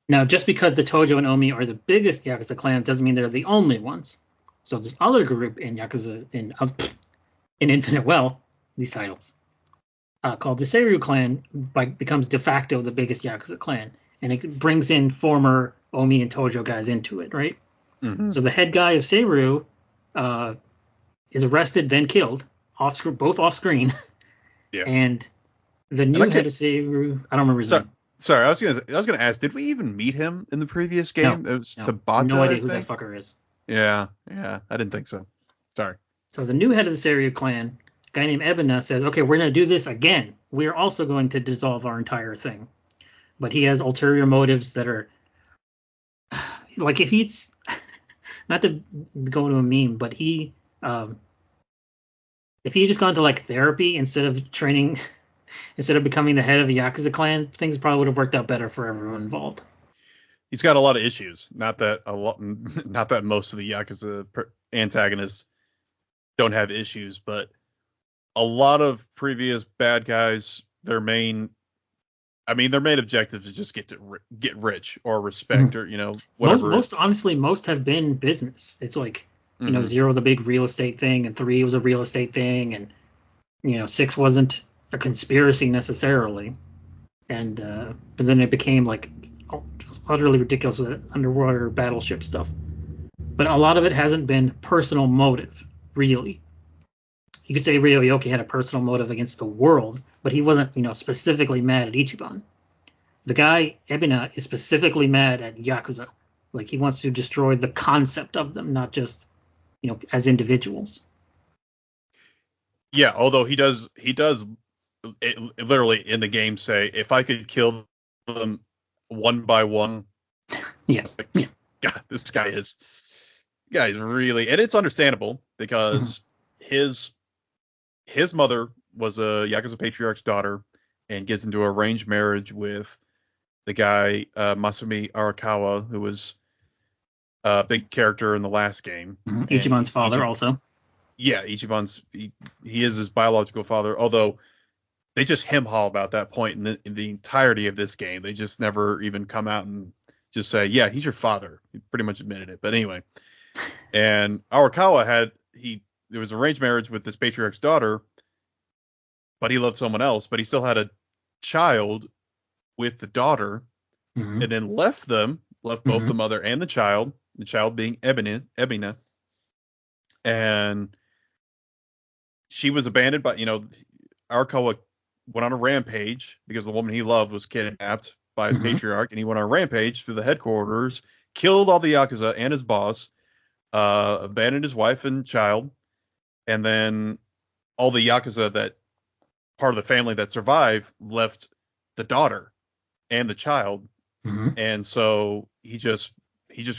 B: Now, just because the Tojo and Omi are the biggest Yakuza clans doesn't mean they're the only ones. So this other group in Yakuza in Infinite Wealth, these titles, called the Seiru clan, becomes de facto the biggest Yakuza clan. And it brings in former Omi and Tojo guys into it, right? Mm-hmm. So the head guy of Seiru is arrested, then killed, both off screen.
A: Yeah.
B: And the
A: And I
B: new head
A: can't.
B: of Seiru, I don't remember his
A: So,
B: name.
A: sorry, I was gonna ask, did we even meet him in the previous
B: No,
A: game? It was
B: no, no
A: Tabata, I
B: idea who that
A: think.
B: fucker is.
A: Yeah, yeah, I didn't think so. Sorry.
B: So the new head of the Seiru clan, a guy named Ebina, says, "Okay, we're going to do this again. We're also going to dissolve our entire thing." But he has ulterior motives that are like if he's not to go to a meme, but um, if he had just gone to like therapy instead of training, instead of becoming the head of a Yakuza clan, things probably would have worked out better for everyone involved.
A: He's got a lot of issues. Not that a lot, not that most of the Yakuza antagonists don't have issues, but a lot of previous bad guys, their main objective is just get rich or respect
B: Mhm.
A: or
B: Most,
A: whatever.
B: most honestly, most have been business. It's like
A: Hmm.
B: zero the big real estate thing, and three was a real estate thing, and six wasn't a conspiracy necessarily. And but then it became like utterly ridiculous with underwater battleship stuff. But a lot of it hasn't been personal motive, really. You could say Ryoyoki had a personal motive against the world, but he wasn't, specifically mad at Ichiban. The guy Ebina is specifically mad at Yakuza. Like he wants to destroy the concept of them, not just, as individuals.
A: Yeah, although he does literally in the game say, if I could kill them one by one,
B: Yeah.
A: it's like,
B: Yeah.
A: God, this guy's really, and it's understandable
B: Mm-hmm.
A: because his his mother was a Yakuza patriarch's daughter and gets into an arranged marriage with the guy Masumi Arakawa, who was a big character in the last game,
B: Mm-hmm.
A: and
B: Ichiban's father also.
A: yeah, Ichiban's he is his biological father, although they just hem-haw about that point in the entirety of this game. They just never even come out and just say, yeah, he's your father. He pretty much admitted it. But anyway, and Arakawa there was arranged marriage with this patriarch's daughter, but he loved someone else, but he still had a child with the daughter,
B: Mm-hmm.
A: and then left both
B: Mm-hmm.
A: the mother and the child being Ebina, and she was abandoned by, Arakawa went on a rampage because the woman he loved was kidnapped by the
B: Mm-hmm.
A: patriarch, and he went on a rampage through the headquarters, killed all the Yakuza and his boss, abandoned his wife and child, and then all the Yakuza that part of the family that survived left the daughter and the child,
B: Mm-hmm.
A: and so he just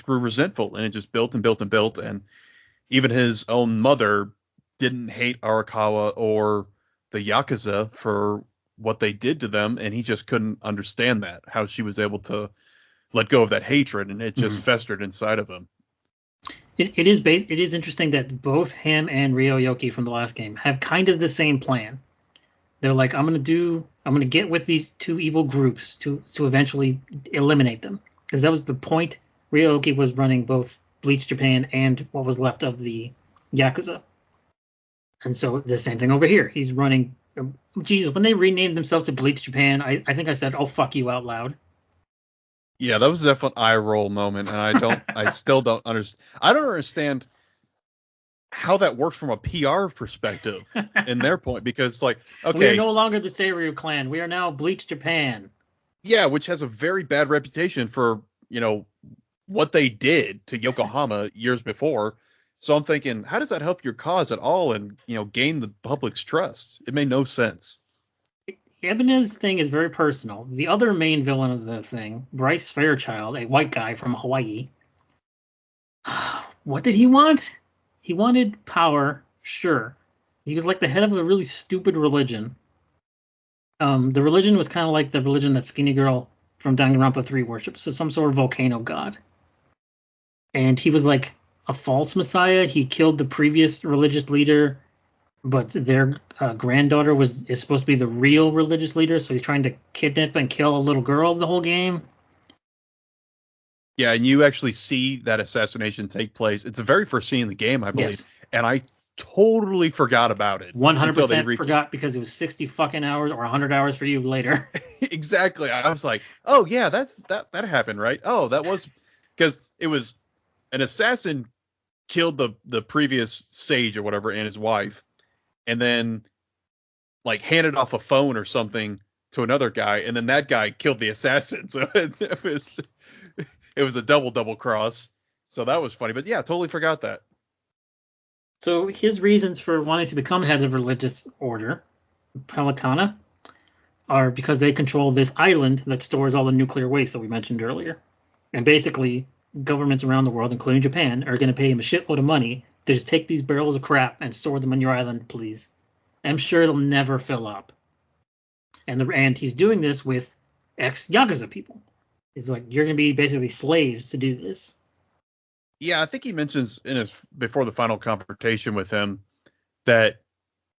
A: grew resentful, and it just built and built and built, and even his own mother didn't hate Arakawa or the Yakuza for what they did to them, and he just couldn't understand that, how she was able to let go of that hatred, and it just
B: Mm-hmm.
A: festered inside of him.
B: It is interesting that both him and Ryoyoki from the last game have kind of the same plan. They're like, I'm gonna get with these two evil groups to eventually eliminate them, because that was the point. Ryoki was running both Bleach Japan and what was left of the Yakuza, and so the same thing over here. He's running. Jesus, when they renamed themselves to Bleach Japan, I think I said, "Oh fuck you" out loud.
A: Yeah, that was a definite eye roll moment, and I still don't understand. I don't understand how that works from a PR perspective in their point, because like,
B: We are
A: okay,
B: no longer the Seiryu clan. We are now Bleach Japan.
A: yeah, which has a very bad reputation for, what they did to Yokohama years before. So I'm thinking, how does that help your cause at all and, gain the public's trust? It made no sense.
B: Ibanez thing is very personal. The other main villain of the thing, Bryce Fairchild, a white guy from Hawaii, what did he want? He wanted power, sure. He was like the head of a really stupid religion. The religion was kind of like the religion that Skinny Girl from Danganronpa 3 worships, so some sort of volcano god. And he was like a false messiah. He killed the previous religious leader, but their granddaughter is supposed to be the real religious leader, so he's trying to kidnap and kill a little girl the whole game.
A: Yeah, and you actually see that assassination take place. It's the very first scene in the game, I believe,
B: Yes,
A: and I totally forgot about it until they
B: 100% forgot because it was 60 fucking hours or 100 hours for you later.
A: exactly. I was like, oh yeah, that happened, right? Oh, that was because it was an assassin killed the previous sage or whatever and his wife, and then like handed off a phone or something to another guy, and then that guy killed the assassin. So it was a double cross. So that was funny. But yeah, totally forgot that.
B: So his reasons for wanting to become head of religious order, Pelicana, are because they control this island that stores all the nuclear waste that we mentioned earlier. And basically, governments around the world, including Japan, are going to pay him a shitload of money to just take these barrels of crap and store them on your island, please. I'm sure it'll never fill up. And he's doing this with ex-Yakuza people. It's like, you're going to be basically slaves to do this.
A: Yeah, I think he mentions in his before the final confrontation with him that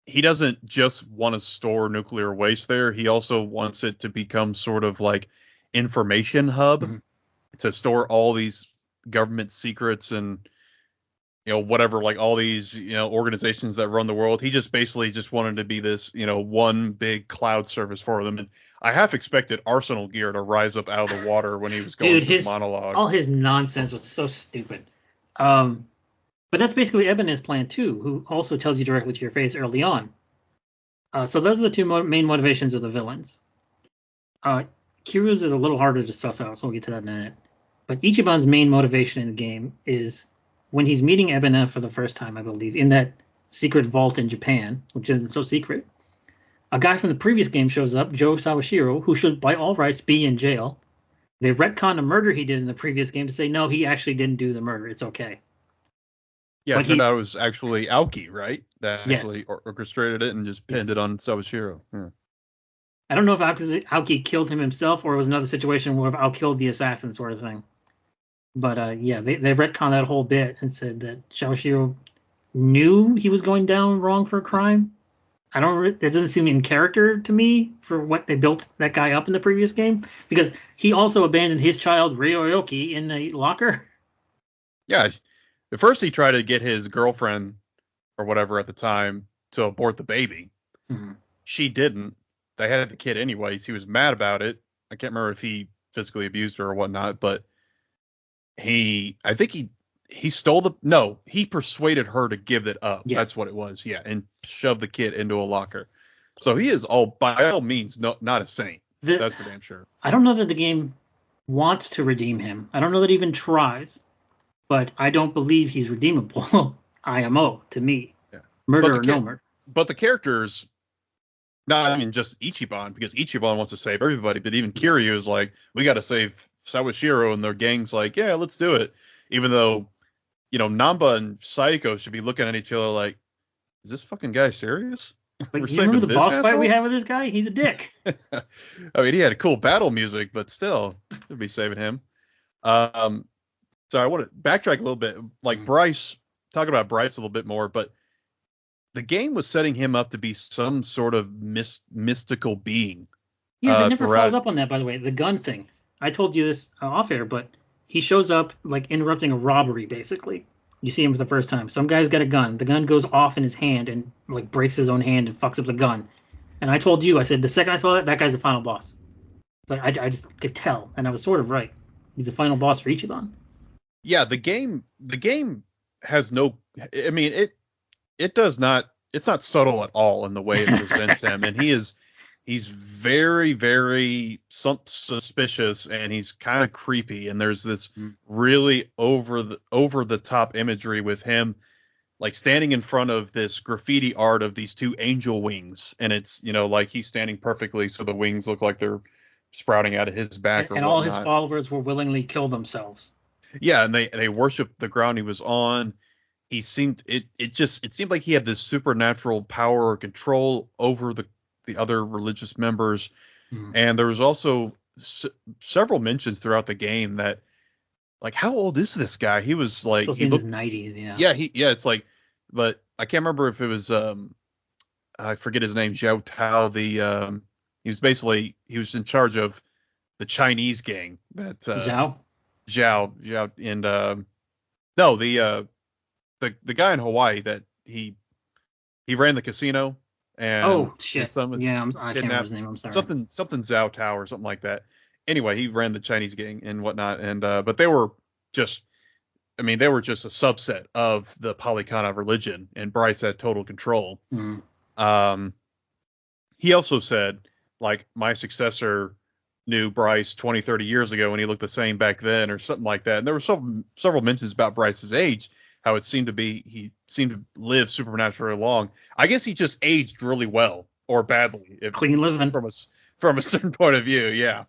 A: he doesn't just want to store nuclear waste there. He also wants it to become sort of like information hub to store all these government secrets and whatever, like all these organizations that run the world. He just basically just wanted to be this one big cloud service for them. And I half expected Arsenal gear to rise up out of the water when he was going through the monologue.
B: All his nonsense was so stupid. But that's basically Ebenez's plan too, who also tells you directly to your face early on. So those are the two main motivations of the villains. Kiryu's is a little harder to suss out, so we'll get to that in a minute. But Ichiban's main motivation in the game is when he's meeting Ebenez for the first time, I believe, in that secret vault in Japan, which isn't so secret. A guy from the previous game shows up, Joe Sawashiro, who should by all rights be in jail. They retcon a murder he did in the previous game to say, no, he actually didn't do the murder. It's okay.
A: Yeah, it turned out it was actually Aoki, right? That actually
B: Yes.
A: orchestrated it and just pinned it on Sawashiro. Yeah.
B: I don't know if Aoki killed him himself or it was another situation where Aoki killed the assassin sort of thing. But yeah, they retconned that whole bit and said that Sawashiro knew he was going down wrong for a crime. It doesn't seem in character to me for what they built that guy up in the previous game, because he also abandoned his child Ryoyoki in a locker.
A: Yeah, at first he tried to get his girlfriend or whatever at the time to abort the baby.
B: Mm-hmm.
A: She didn't. They had the kid anyways. He was mad about it. I can't remember if he physically abused her or whatnot, but he persuaded her to give it up.
B: Yes.
A: That's what it was. Yeah. And shoved the kid into a locker. So he is by all means not a saint. That's for damn sure.
B: I don't know that the game wants to redeem him. I don't know that it even tries, but I don't believe he's redeemable. IMO to me. Yeah. Murder or no murder.
A: But the characters, just Ichiban, because Ichiban wants to save everybody, but even Kiryu is like, we got to save Sawashiro, and their gang's like, yeah, let's do it. Even though, Namba and Saiko should be looking at each other like, is this fucking guy serious?
B: But you remember the boss fight we had with this guy? He's a dick.
A: I mean, he had a cool battle music, but still, we'd be saving him. So I want to backtrack a little bit, like Bryce, talk about Bryce a little bit more, but the game was setting him up to be some sort of mystical being.
B: Yeah, they never followed up on that, by the way. The gun thing. I told you this off air, but he shows up like interrupting a robbery, basically. You see him for the first time. Some guy's got a gun. The gun goes off in his hand and like breaks his own hand and fucks up the gun. And I told you, I said, the second I saw that guy's the final boss. It's like, I just could tell, and I was sort of right. He's the final boss for Ichiban.
A: Yeah, the game has no. I mean, it does not. It's not subtle at all in the way it presents him, and he's very, very suspicious, and he's kind of creepy. And there's this really over the top imagery with him, like standing in front of this graffiti art of these two angel wings, and it's like he's standing perfectly, so the wings look like they're sprouting out of his back.
B: And all his followers will willingly kill themselves.
A: Yeah, and they worshiped the ground he was on. He seemed it seemed like he had this supernatural power or control over the other religious members. And there was also several mentions throughout the game that, like, how old is this guy? He was like
B: in his 90s,
A: it's like, but I can't remember if it was I forget his name, Zhao Tao. He was in charge of the Chinese gang that Zhao and no, the guy in Hawaii that he ran the casino. And
B: oh shit! I can't remember his name. I'm sorry.
A: Something Zhao Tao or something like that. Anyway, he ran the Chinese gang and whatnot, and but they were just a subset of the Polycana religion, and Bryce had total control. he also said, like, my successor knew Bryce 20, 30 years ago and he looked the same back then or something like that. And there were several mentions about Bryce's age, how it seemed to be he seemed to live supernaturally long. I guess he just aged really well or badly, if
B: Clean living.
A: from a certain point of view. Yeah.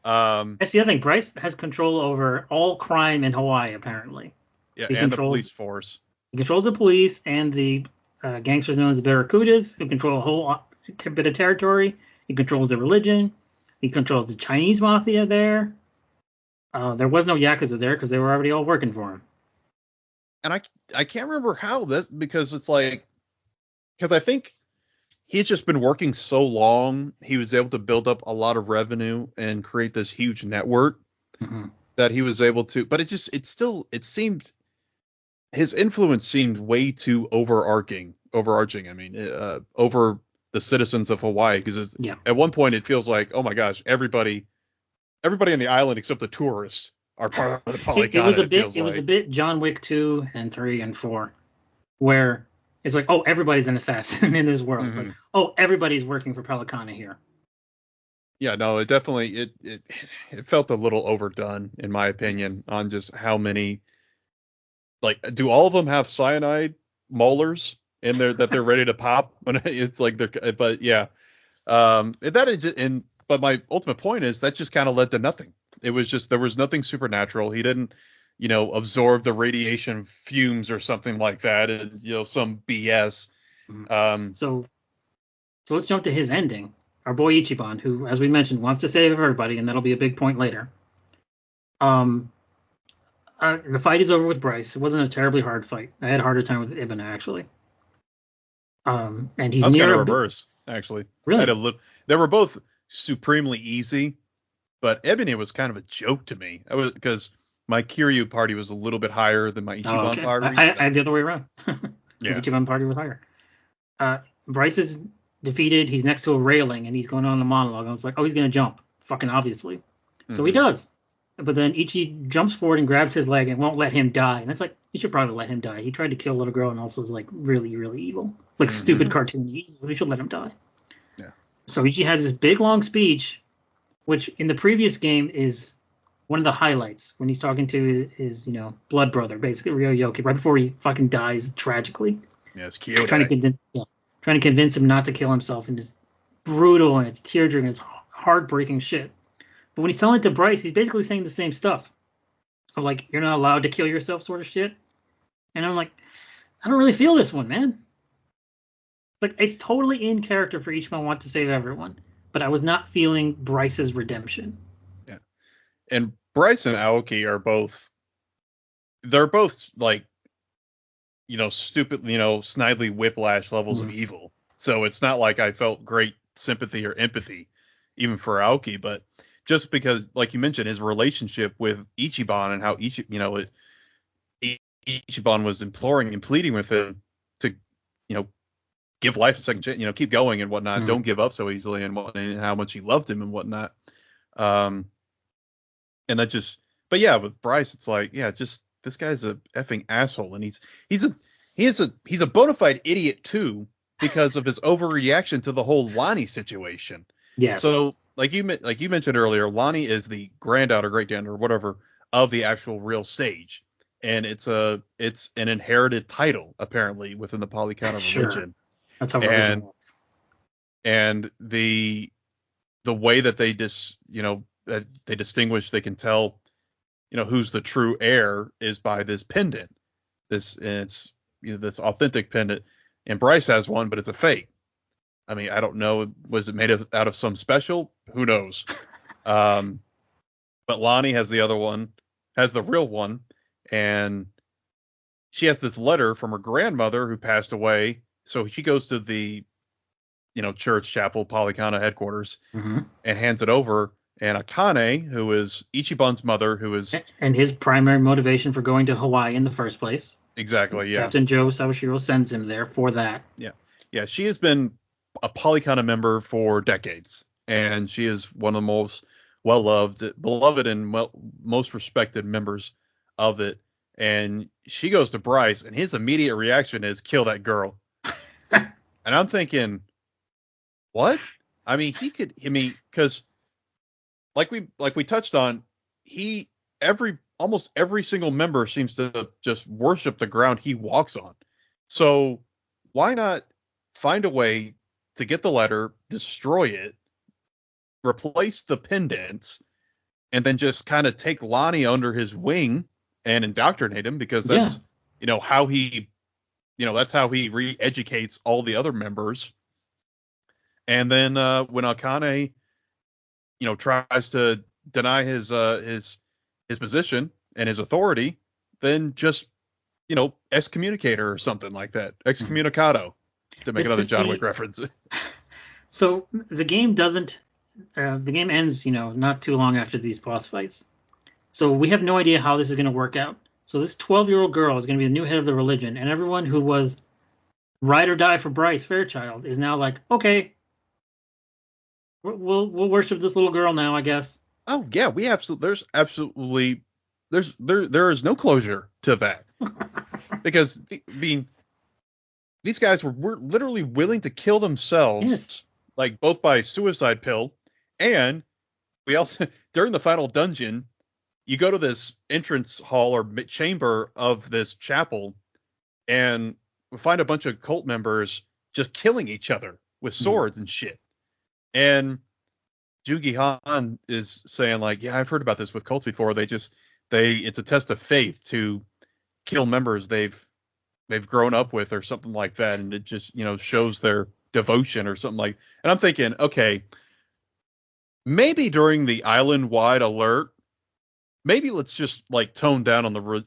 B: That's the other thing. Bryce has control over all crime in Hawaii, apparently.
A: Yeah,
B: He
A: and the
B: controls
A: police force.
B: he controls the police and the gangsters known as the Barracudas, who control a whole bit of territory. He controls the religion. He controls the Chinese mafia there. There was no Yakuza there because they were already all working for him.
A: And I can't remember how that, because it's like, because I think he's just been working so long, he was able to build up a lot of revenue and create this huge network
B: Mm-hmm.
A: that he was able to. But it seemed his influence seemed way too overarching. I mean, over the citizens of Hawaii, because
B: Yeah.
A: at one point it feels like, oh my gosh, everybody on the island except the tourists are part of the Polygon.
B: It was a bit John Wick 2 and 3 and 4, where it's like, oh, everybody's an assassin in this world. It's like, oh, everybody's working for Pelicana here.
A: Yeah, no, it definitely it felt a little overdone in my opinion on just how many, like, do all of them have cyanide molars in there that they're ready to pop? It's like they're, but yeah, that is just, and but my ultimate point is that just kind of led to nothing. It was just, there was nothing supernatural. He didn't, absorb the radiation fumes or something like that, and some BS.
B: So let's jump to his ending. Our boy Ichiban, who, as we mentioned, wants to save everybody, and that'll be a big point later. The fight is over with Bryce. It wasn't a terribly hard fight. I had a harder time with Ibn, actually. And he's
A: I was
B: near
A: kind of reverse, actually.
B: Really?
A: They were both supremely easy, but Ebony was kind of a joke to me. Because my Kiryu party was a little bit higher than my Ichiban party.
B: I had the other way around.
A: Yeah.
B: Ichiban party was higher. Bryce is defeated. He's next to a railing, and he's going on a monologue. I was like, oh, he's going to jump. Fucking obviously. Mm-hmm. So he does. But then Ichi jumps forward and grabs his leg and won't let him die. And it's like, you should probably let him die. He tried to kill a little girl and also was like really, really evil. Like stupid cartoon evil. We should let him die.
A: Yeah.
B: So Ichi has this big long speech, which in the previous game is one of the highlights, when he's talking to his, blood brother, basically Ryoyoki, right before he fucking dies tragically.
A: Yeah, it's Kyodai.
B: Trying to convince him not to kill himself, and it's brutal and it's tear-jerking, it's heartbreaking shit. But when he's telling it to Bryce, he's basically saying the same stuff. Of like, you're not allowed to kill yourself sort of shit. And I'm like, I don't really feel this one, man. Like, it's totally in character for Ichiban want to save everyone. But I was not feeling Bryce's redemption.
A: Yeah. And Bryce and Aoki are both like, stupid, snidely whiplash levels of evil. So it's not like I felt great sympathy or empathy even for Aoki, but just because, like you mentioned, his relationship with Ichiban and how Ichiban was imploring and pleading with him to, give life a second chance, keep going and whatnot, don't give up so easily, and how much he loved him and whatnot. And that just, but yeah, with Bryce, it's like, yeah, just this guy's a effing asshole, and he's a bona fide idiot too, because of his overreaction to the whole Lonnie situation.
B: Yes.
A: So like you mentioned earlier, Lonnie is the granddaughter, great granddaughter, or whatever, of the actual real sage, and it's an inherited title apparently within the Polycana religion.
B: That's how religion works.
A: And the way that they distinguish, they can tell, who's the true heir is by this pendant. This authentic pendant, and Bryce has one, but it's a fake. I mean, I don't know. Was it made out of some special? Who knows? But Lonnie has the other one, has the real one, and she has this letter from her grandmother who passed away. So she goes to the, church chapel, Polycana headquarters, and hands it over. And Akane, who is Ichiban's mother, who is...
B: And his primary motivation for going to Hawaii in the first place.
A: Exactly, yeah.
B: Captain Joe Sawashiro sends him there for that.
A: Yeah. Yeah, she has been a Polycana member for decades. And she is one of the most beloved, and most respected members of it. And she goes to Bryce, and his immediate reaction is, kill that girl. And I'm thinking, What? I mean, he could. I mean, because like we touched on, he almost every single member seems to just worship the ground he walks on. So why not find a way to get the letter, destroy it, replace the pendants, and then just kind of take Lonnie under his wing and indoctrinate him because
B: Yeah.
A: how he that's how he re-educates all the other members. And then when Akane tries to deny his position and his authority, then just excommunicate her or something like that,
B: Mhm.
A: excommunicado, to make another
B: It's
A: John Wick
B: the
A: reference.
B: so the game doesn't the game ends, not too long after these boss fights. So we have no idea how this is going to work out. So this 12-year-old girl is going to be the new head of the religion, and everyone who was ride or die for Bryce Fairchild is now like, okay, we'll worship this little girl now, I guess.
A: Oh yeah, there is no closure to that because I mean these guys were literally willing to kill
B: Yes.
A: themselves, like both by suicide pill, and we also during the final dungeon, you go to this entrance hall or chamber of this chapel, and we find a bunch of cult members just killing each other with
B: Mhm.
A: swords and shit. And Jugi Han is saying like, yeah, I've heard about this with cults before. It's a test of faith to kill members they've grown up with or something like that, and it just shows their devotion or something like. And I'm thinking, okay, maybe during the island-wide alert, maybe let's just like tone down on the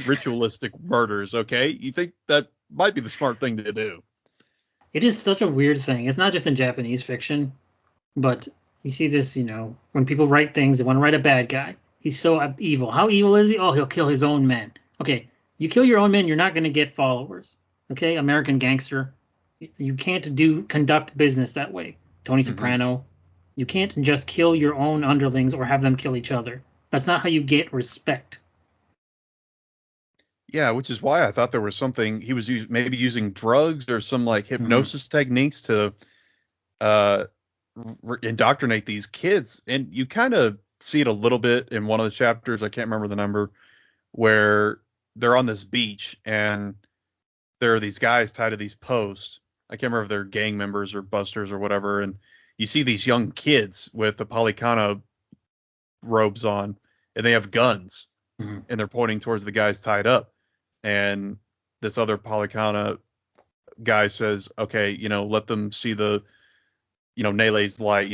A: ritualistic murders. Okay, you think that might be the smart thing to do?
B: It is such a weird thing. It's not just in Japanese fiction, but you see this, when people write things, they want to write a bad guy. He's so evil. How evil is he? Oh, he'll kill his own men. Okay, you kill your own men, you're not going to get followers. Okay, American gangster. You can't conduct business that way. Tony
A: Hmm.
B: Soprano. You can't just kill your own underlings or have them kill each other. That's not how you get respect.
A: Yeah, which is why I thought there was something he was maybe using drugs or some like
B: Mm-hmm.
A: hypnosis techniques to uh indoctrinate these kids. And you kind of see it a little bit in one of the chapters. I can't remember the number where they're on this beach and there are these guys tied to these posts. I can't remember if they're gang members or busters or whatever. And you see these young kids with the Polycana robes on, and they have guns,
B: Mm-hmm.
A: and they're pointing towards the guys tied up. And this other Polycana guy says, "Okay, let them see the, Nele's light.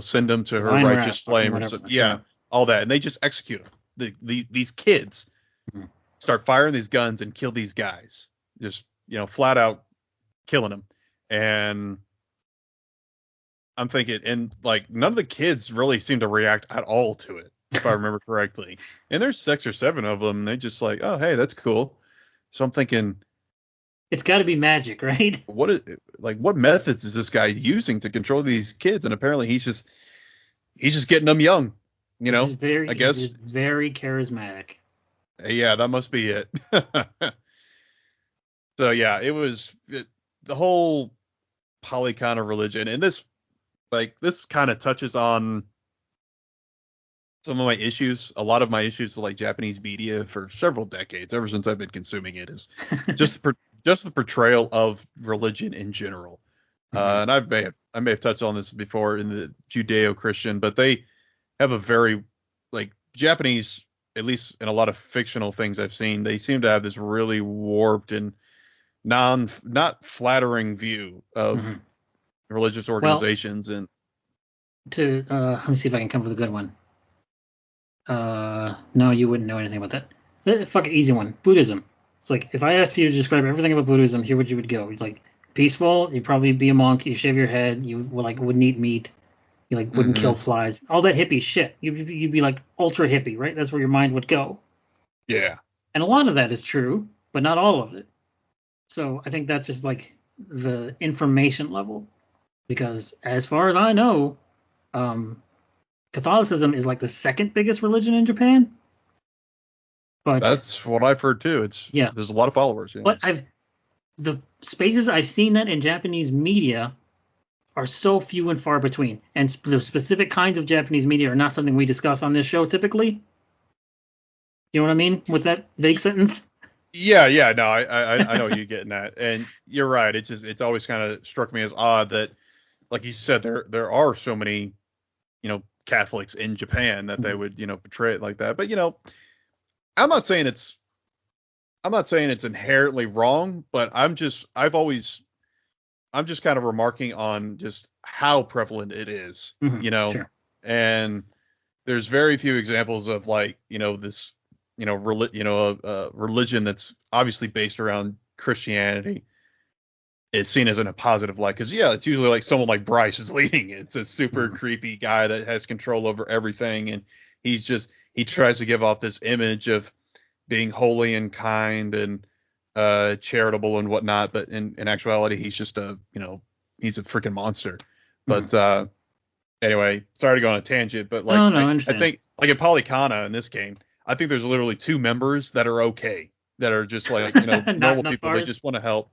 A: Send them to her
B: Divine
A: righteous
B: wrath, fucking
A: flame or
B: whatever.
A: so,
B: Yeah.
A: yeah, all that." And they just execute them. These kids
B: Mm-hmm.
A: start firing these guns and kill these guys, just flat out killing them. And I'm thinking, and like none of the kids really seem to react at all to it, if I remember correctly. And there's 6 or 7 of them. They just like, oh hey, that's cool. So I'm thinking,
B: It's got to be magic, right?
A: what methods is this guy using to control these kids? And apparently he's just getting them young. I
B: He's
A: guess.
B: just very charismatic.
A: Yeah, that must be it. So yeah, the whole Polycana religion, and this kind of touches on some of my issues, a lot of my issues with like Japanese media for several decades, ever since I've been consuming it, is just the portrayal of religion in general.
B: Hmm.
A: And I may have touched on this before in the Judeo-Christian, but they have a very like Japanese, at least in a lot of fictional things I've seen, they seem to have this really warped and not flattering view of
B: Hmm.
A: religious
B: Well,
A: organizations. And
B: let me see if I can come up with a good one. No, you wouldn't know anything about that. Fuck it, easy one. Buddhism. It's like if I asked you to describe everything about Buddhism, here would you would go. You'd like peaceful. You'd probably be a monk. You shave your head. You wouldn't eat meat. You like wouldn't kill
A: hmm
B: flies. All that hippie shit. You'd be like ultra hippie, right? That's where your mind would go.
A: yeah,
B: And a lot of that is true, but not all of it. So I think that's just like the information level. Because as far as I know, um, Catholicism is like the second biggest religion in Japan. But
A: that's what I've heard too.
B: yeah,
A: There's a lot of followers. Yeah.
B: but I've the spaces I've seen that in Japanese media, are so few and far between, and the specific kinds of Japanese media are not something we discuss on this show typically. You know what I mean with that vague sentence?
A: Yeah, no, I know what you're getting at, and you're right. It's always kind of struck me as odd that, like you said, there are so many, Catholics in Japan that they would, portray it like that. But I'm not saying it's I'm not saying it's inherently wrong, but I'm just kind of remarking on just how prevalent it is,
B: Sure.
A: and there's very few examples of like, this, religion that's obviously based around Christianity is seen as in a positive light. Cause yeah, it's usually like someone like Bryce is leading it. It's a super creepy guy that has control over everything. And he tries to give off this image of being holy and kind and charitable and whatnot, but in actuality he's just he's a freaking monster. But anyway, sorry to go on a tangent, but like
B: No, I
A: I
B: understand.
A: think like in Polycana in this game, I think there's literally two members that are okay, that are just like, normal
B: Not
A: people. They
B: bars.
A: just want to help.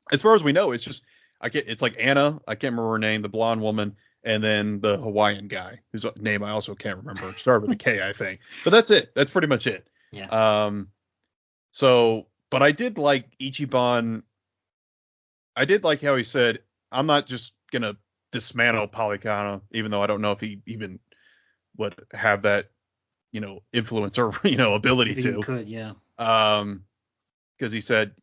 A: As far as we know, it's like Anna, I can't remember her name, the blonde woman, and then the Hawaiian guy whose name I also can't remember. Started with a K, I think. But that's it. That's pretty much it.
B: Yeah.
A: But I did like Ichiban. I did like how he said, I'm not just gonna dismantle Polycana, even though I don't know if he even would have that, influence or, ability
B: If you
A: to.
B: could, yeah.
A: Because he said,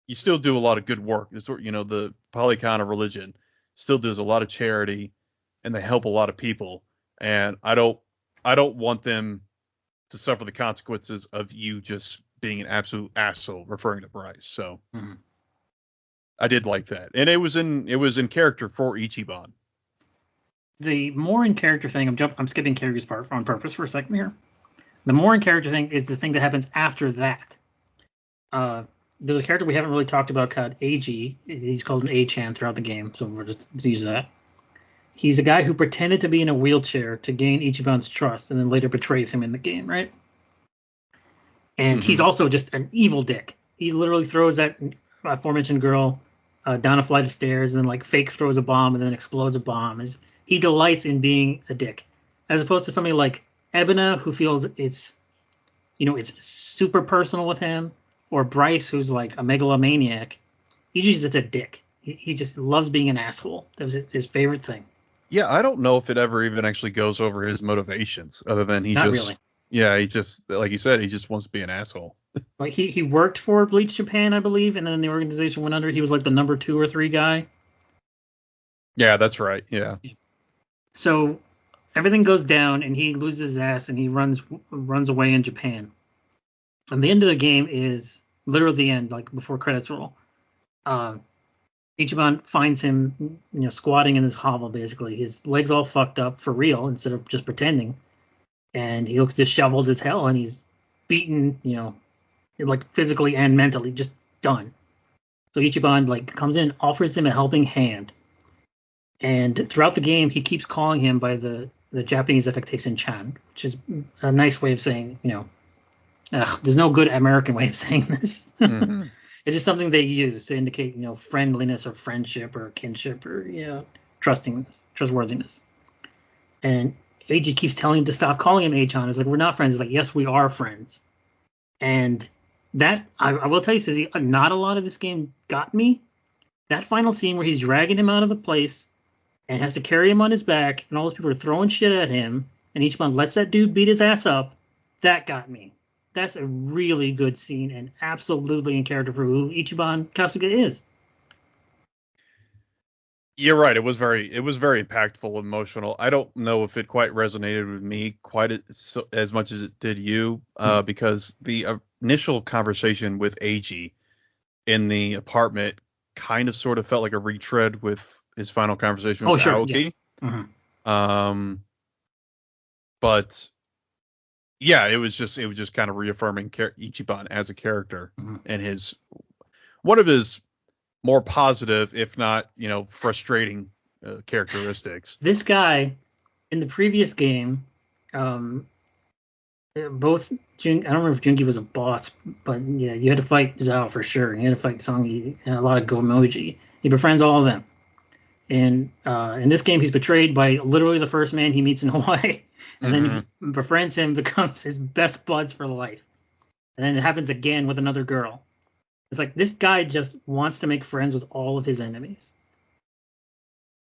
A: you still do a lot of good work. The Polycana religion still does a lot of charity, and they help a lot of people. And I don't want them to suffer the consequences of you just being an absolute asshole, referring to Bryce. So I did like that, and it was in character for Ichiban.
B: The more in character thing, I'm skipping Kyrgyz part on purpose for a second here. The more in character thing is the thing that happens after that. There's a character we haven't really talked about called AG. He's called an A-chan throughout the game, so we'll just use that. He's a guy who pretended to be in a wheelchair to gain Ichiban's trust, and then later betrays him in the game, right? And he's also just an evil dick. He literally throws that aforementioned girl down a flight of stairs, and then like fake throws a bomb, and then explodes a bomb. He delights in being a dick, as opposed to somebody like Ebina, who feels it's super personal with him, or Bryce, who's like a megalomaniac. He's just a dick. He just loves being an asshole. That was his favorite thing.
A: Yeah, I don't know if it ever even actually goes over his motivations, other than
B: Not really.
A: he just, like you said, he just wants to be an asshole.
B: Like he worked for Bleach Japan, I believe, and then the organization went under. He was like the number 2 or 3 guy.
A: Yeah, that's right. Yeah.
B: So everything goes down, and he loses his ass, and he runs away in Japan. And the end of the game is literally the end, like before credits roll. Ichiban finds him, squatting in his hovel, basically. His legs all fucked up for real instead of just pretending. And he looks disheveled as hell, and he's beaten, like physically and mentally, just done. So Ichiban like comes in, offers him a helping hand. And throughout the game, he keeps calling him by the Japanese affectation Chan, which is a nice way of saying, there's no good American way of saying this. It's just something they use to indicate, friendliness or friendship or kinship or, trustworthiness. And AG keeps telling him to stop calling him A-chan. It's like, we're not friends. It's like, yes, we are friends. And that, I will tell you, Stizzy, not a lot of this game got me. That final scene where he's dragging him out of the place and has to carry him on his back, and all those people are throwing shit at him, and Ichiban lets that dude beat his ass up, that got me. That's a really good scene and absolutely in character for who Ichiban Kasuga is.
A: You're right. It was very impactful, and emotional. I don't know if it quite resonated with me quite as much as it did you, because the initial conversation with AG in the apartment kind of sort of felt like a retread with his final conversation with Aoki.
B: Yeah.
A: But yeah, it was just kind of reaffirming Ichiban as a character, and one of his more positive, if not, frustrating characteristics.
B: This guy in the previous game, both I don't remember if Jungi was a boss, but yeah, you had to fight Zhao for sure. You had to fight Songi and a lot of Gomoji. He befriends all of them. And in this game, he's betrayed by literally the first man he meets in Hawaii, and then
A: Hmm.
B: he befriends him, becomes his best buds for life. And then it happens again with another girl. It's like this guy just wants to make friends with all of his enemies.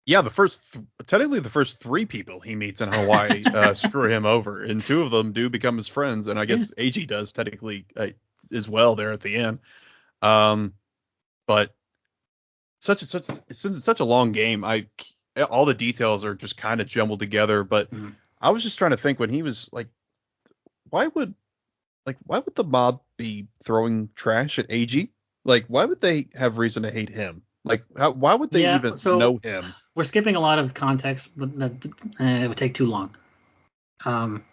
A: Yeah, technically the first three people he meets in Hawaii screw him over, and two of them do become his friends, and I
B: Yeah.
A: guess AG does technically as well there at the end. Um, but since it's such a long game, all the details are just kind of jumbled together. But
B: Mhm.
A: I was just trying to think when he was like, why would why would the mob be throwing trash at AG? Like, why would they have reason to hate him? Like, why would they
B: Yeah.
A: even
B: So
A: know him?
B: we're skipping a lot of context, but it would take too long. Um,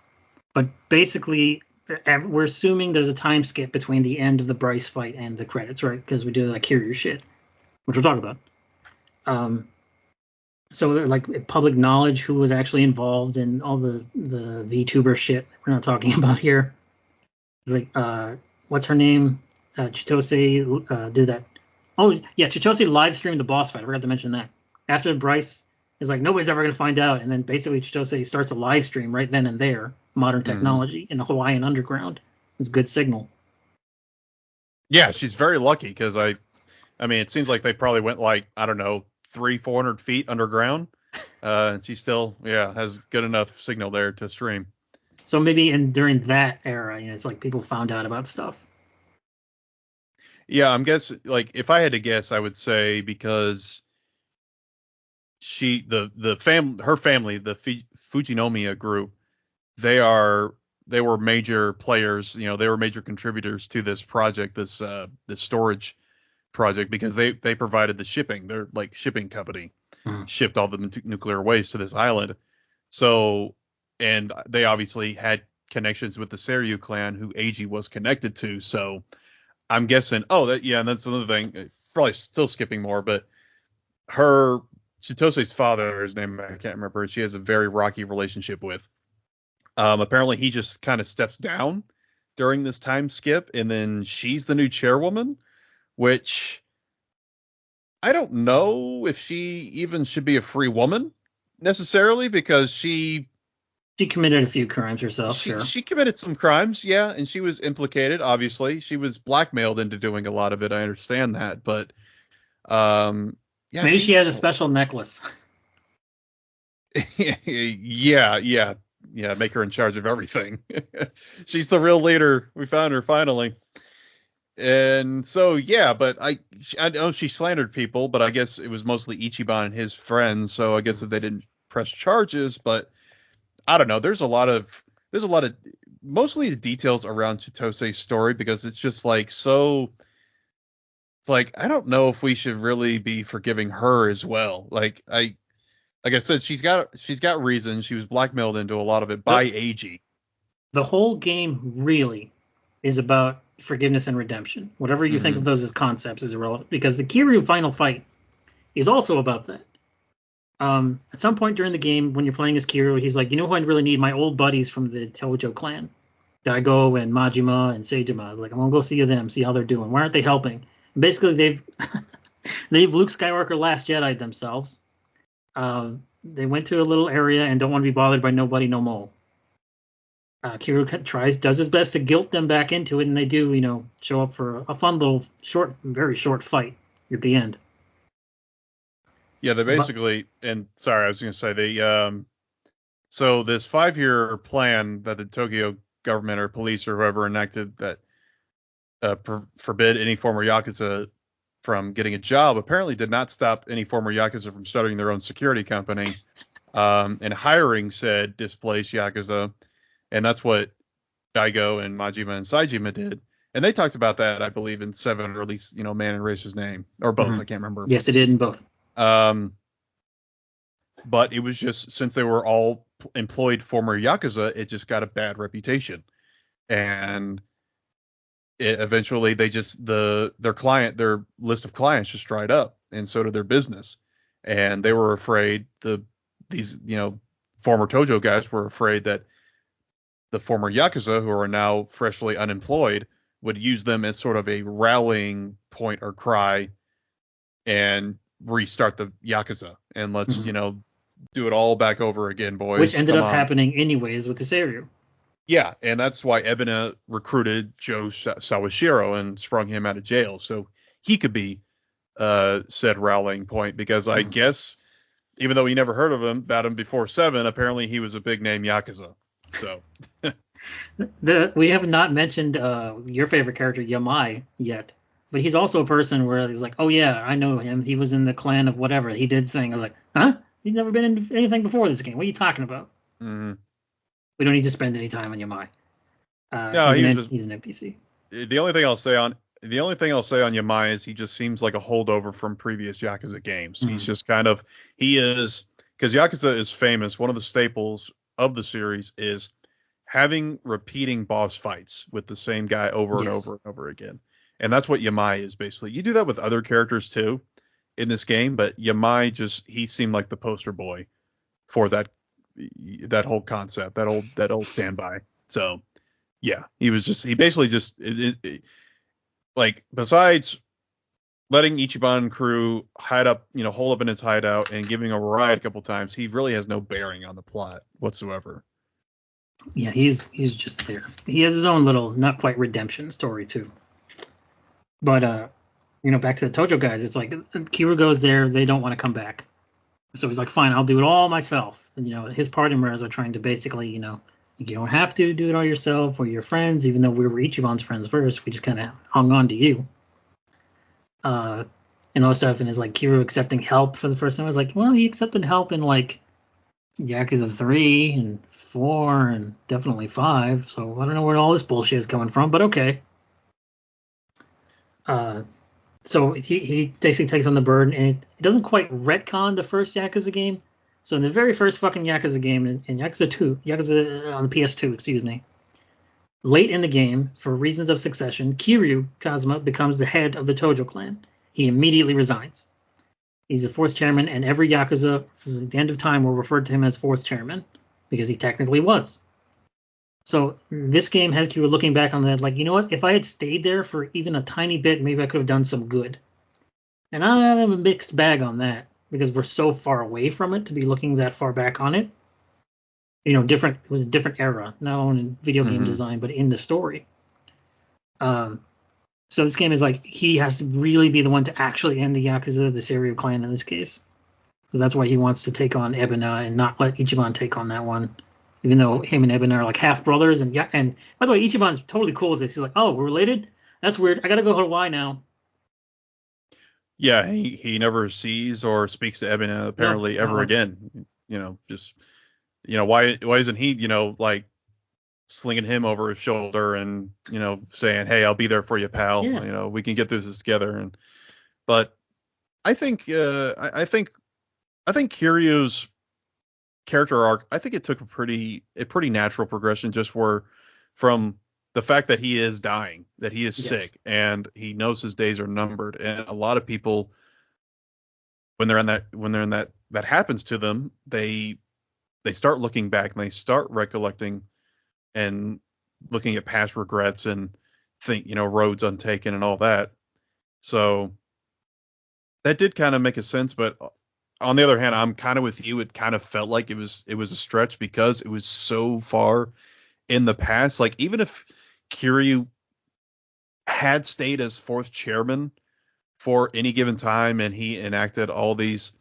B: but basically, we're assuming there's a time skip between the end of the Bryce fight and the credits, right? Because we do like Kiryu shit, which we'll talk about. Um, so like public knowledge who was actually involved in all the VTuber shit we're not talking about here. It's like what's her name? Chitose did that. Oh yeah, Chitose live streamed the boss fight. I forgot to mention that. After Bryce is like nobody's ever gonna find out, and then basically Chitose starts a live stream right then and there. Modern
A: Hmm.
B: technology in the Hawaiian underground. It's good signal.
A: Yeah, she's very lucky because I mean, it seems like they probably went like I don't know 300-400 feet underground, and she still has good enough signal there to stream.
B: So maybe during that era, it's like people found out about stuff.
A: Yeah, I'm guessing like if I had to guess, I would say because her family, the Fujinomiya group, they are they were major players. They were major contributors to this project, this storage project because they provided the shipping. They're like shipping company,
B: Mhm.
A: shipped all the nuclear waste to this island. So, and they obviously had connections with the Seryu clan, who Eiji was connected to. So, I'm guessing. Oh, and that's another thing. Probably still skipping more, but her Chitose's father, his name I can't remember. She has a very rocky relationship with. Apparently, he just kind of steps down during this time skip, and then she's the new chairwoman, which I don't know if she even should be a free woman necessarily because
B: She committed a few crimes herself,
A: she
B: sure.
A: she committed some crimes, yeah, and she was implicated. Obviously, she was blackmailed into doing a lot of it. I understand that, but yeah,
B: Maybe she has a
A: she's
B: special necklace.
A: yeah, make her in charge of everything. She's the real leader. We found her finally. And so yeah, but I know she slandered people, but I guess it was mostly Ichiban and his friends. So I guess if they didn't press charges, but I don't know. There's a lot of mostly the details around Chitose's story because it's just like so. It's like I don't know if we should really be forgiving her as well. Like I said, she's got reasons. She was blackmailed into a lot of it by
B: the
A: AG.
B: the whole game really is about forgiveness and redemption. Whatever you think of
A: Hmm.
B: those as concepts is irrelevant because the Kiryu final fight is also about that. At some point during the game, when you're playing as Kiryu, he's like, you know who I really need? My old buddies from the Tojo clan, Daigo and Majima and Seijima. Like, I'm gonna go see them, see how they're doing. Why aren't they helping? And basically, they've Luke Skywalker Last Jedi themselves. They went to a little area and don't want to be bothered by nobody no more. Kiryu does his best to guilt them back into it, and they do, show up for a fun little short, very short fight at the end.
A: Yeah, they
B: But
A: basically, and sorry, I was going to say so this 5-year plan that the Tokyo government or police or whoever enacted that forbid any former Yakuza from getting a job apparently did not stop any former Yakuza from starting their own security company and hiring said displaced Yakuza. And that's what Daigo and Majima and Saijima did. And they talked about that, I believe, in 7, or at least, Man and Racer's name, or both. I
B: mhm.
A: can't remember.
B: Yes, they did in both.
A: Um, but it was just since they were all employed former Yakuza, it just got a bad reputation. And eventually they just their list of clients just dried up, and so did their business. And they were afraid these former Tojo guys were afraid that the former Yakuza, who are now freshly unemployed, would use them as sort of a rallying point or cry and restart the Yakuza and let's,
B: Mhm.
A: do it all back over again,
B: Which
A: boys.
B: ended
A: Come
B: up
A: on.
B: happening anyways with this area.
A: Yeah, and that's why Ebina recruited Joe Sawashiro and sprung him out of jail so he could be said rallying point because I
B: Mhm.
A: guess even though he never heard of him about him before 7, apparently he was a big name Yakuza. So
B: We have not mentioned your favorite character Yamai yet, but he's also a person where he's like, oh yeah, I know him. He was in the clan of whatever. He did thing. I was like, huh? He's never been in anything before this game. What are you talking about?
A: mhm.
B: We don't need to spend any time on Yamai.
A: No, he was just
B: He's an NPC.
A: the only thing I'll say on Yamai is he just seems like a holdover from previous Yakuza games. He's
B: Mm.
A: just he is because Yakuza is famous. One of the staples of the series is having repeating boss fights with the same guy over and over
B: Yes.
A: and over again. And that's what Yamai is basically. You do that with other characters too in this game, but Yamai he seemed like the poster boy for that whole concept, that old standby. So yeah, he basically just like besides letting Ichiban crew hide up, hole up in his hideout and giving a ride a couple times, he really has no bearing on the plot whatsoever.
B: Yeah, he's just there. He has his own little not quite redemption story too. But back to the Tojo guys, it's like Kira goes there, they don't want to come back. So he's like, fine, I'll do it all myself. And his party members are trying to basically, you don't have to do it all yourself or your friends, even though we were Ichiban's friends first. We just kind of hung on to you. And all stuff. And it's like Kira accepting help for the first time. I was like, well, he accepted help in like Yakuza 3 and 4 and definitely 5. So I don't know where all this bullshit is coming from, but okay. Uh, so he basically takes on the burden, and it doesn't quite retcon the first Yakuza game. So in the very first fucking Yakuza game, in Yakuza 2, Yakuza on the PS2, excuse me, late in the game, for reasons of succession, Kiryu Kazuma becomes the head of the Tojo clan. He immediately resigns. He's the fourth chairman, and every Yakuza, for the end of time, will refer to him as fourth chairman, because he technically was. So this game has you looking back on that, like, you know what? If I had stayed there for even a tiny bit, maybe I could have done some good. And I have a mixed bag on that because we're so far away from it to be looking that far back on it. Different. It was a different era, not only in video game
A: Hmm.
B: design but in the story. Um, so this game is like he has to really be the one to actually end the Yakuza, the Seiryu clan in this case, because that's why he wants to take on Ebina and not let Ichiban take on that one. Even though him and Ebina are like half brothers, and yeah, and by the way, Ichiban's totally cool with this. He's like, "Oh, we're related? That's weird. I gotta go to Hawaii now."
A: Yeah, he never sees or speaks to Ebina
B: No,
A: apparently
B: not
A: ever
B: once.
A: again. Just why isn't he like slinging him over his shoulder and saying, "Hey, I'll be there for you, pal.
B: Yeah,
A: We can get through this together." But I think I think Kiryu's character arc, I think it took a pretty natural progression just from the fact that he is dying, that he is
B: yes.
A: sick, and he knows his days are numbered. And a lot of people, when that happens to them, they start looking back and they start recollecting and looking at past regrets and think, roads untaken and all that. So that did kind of make a sense, but on the other hand, I'm kind of with you. It kind of felt like it was a stretch because it was so far in the past. Like even if Kiryu had stayed as fourth chairman for any given time and he enacted all these,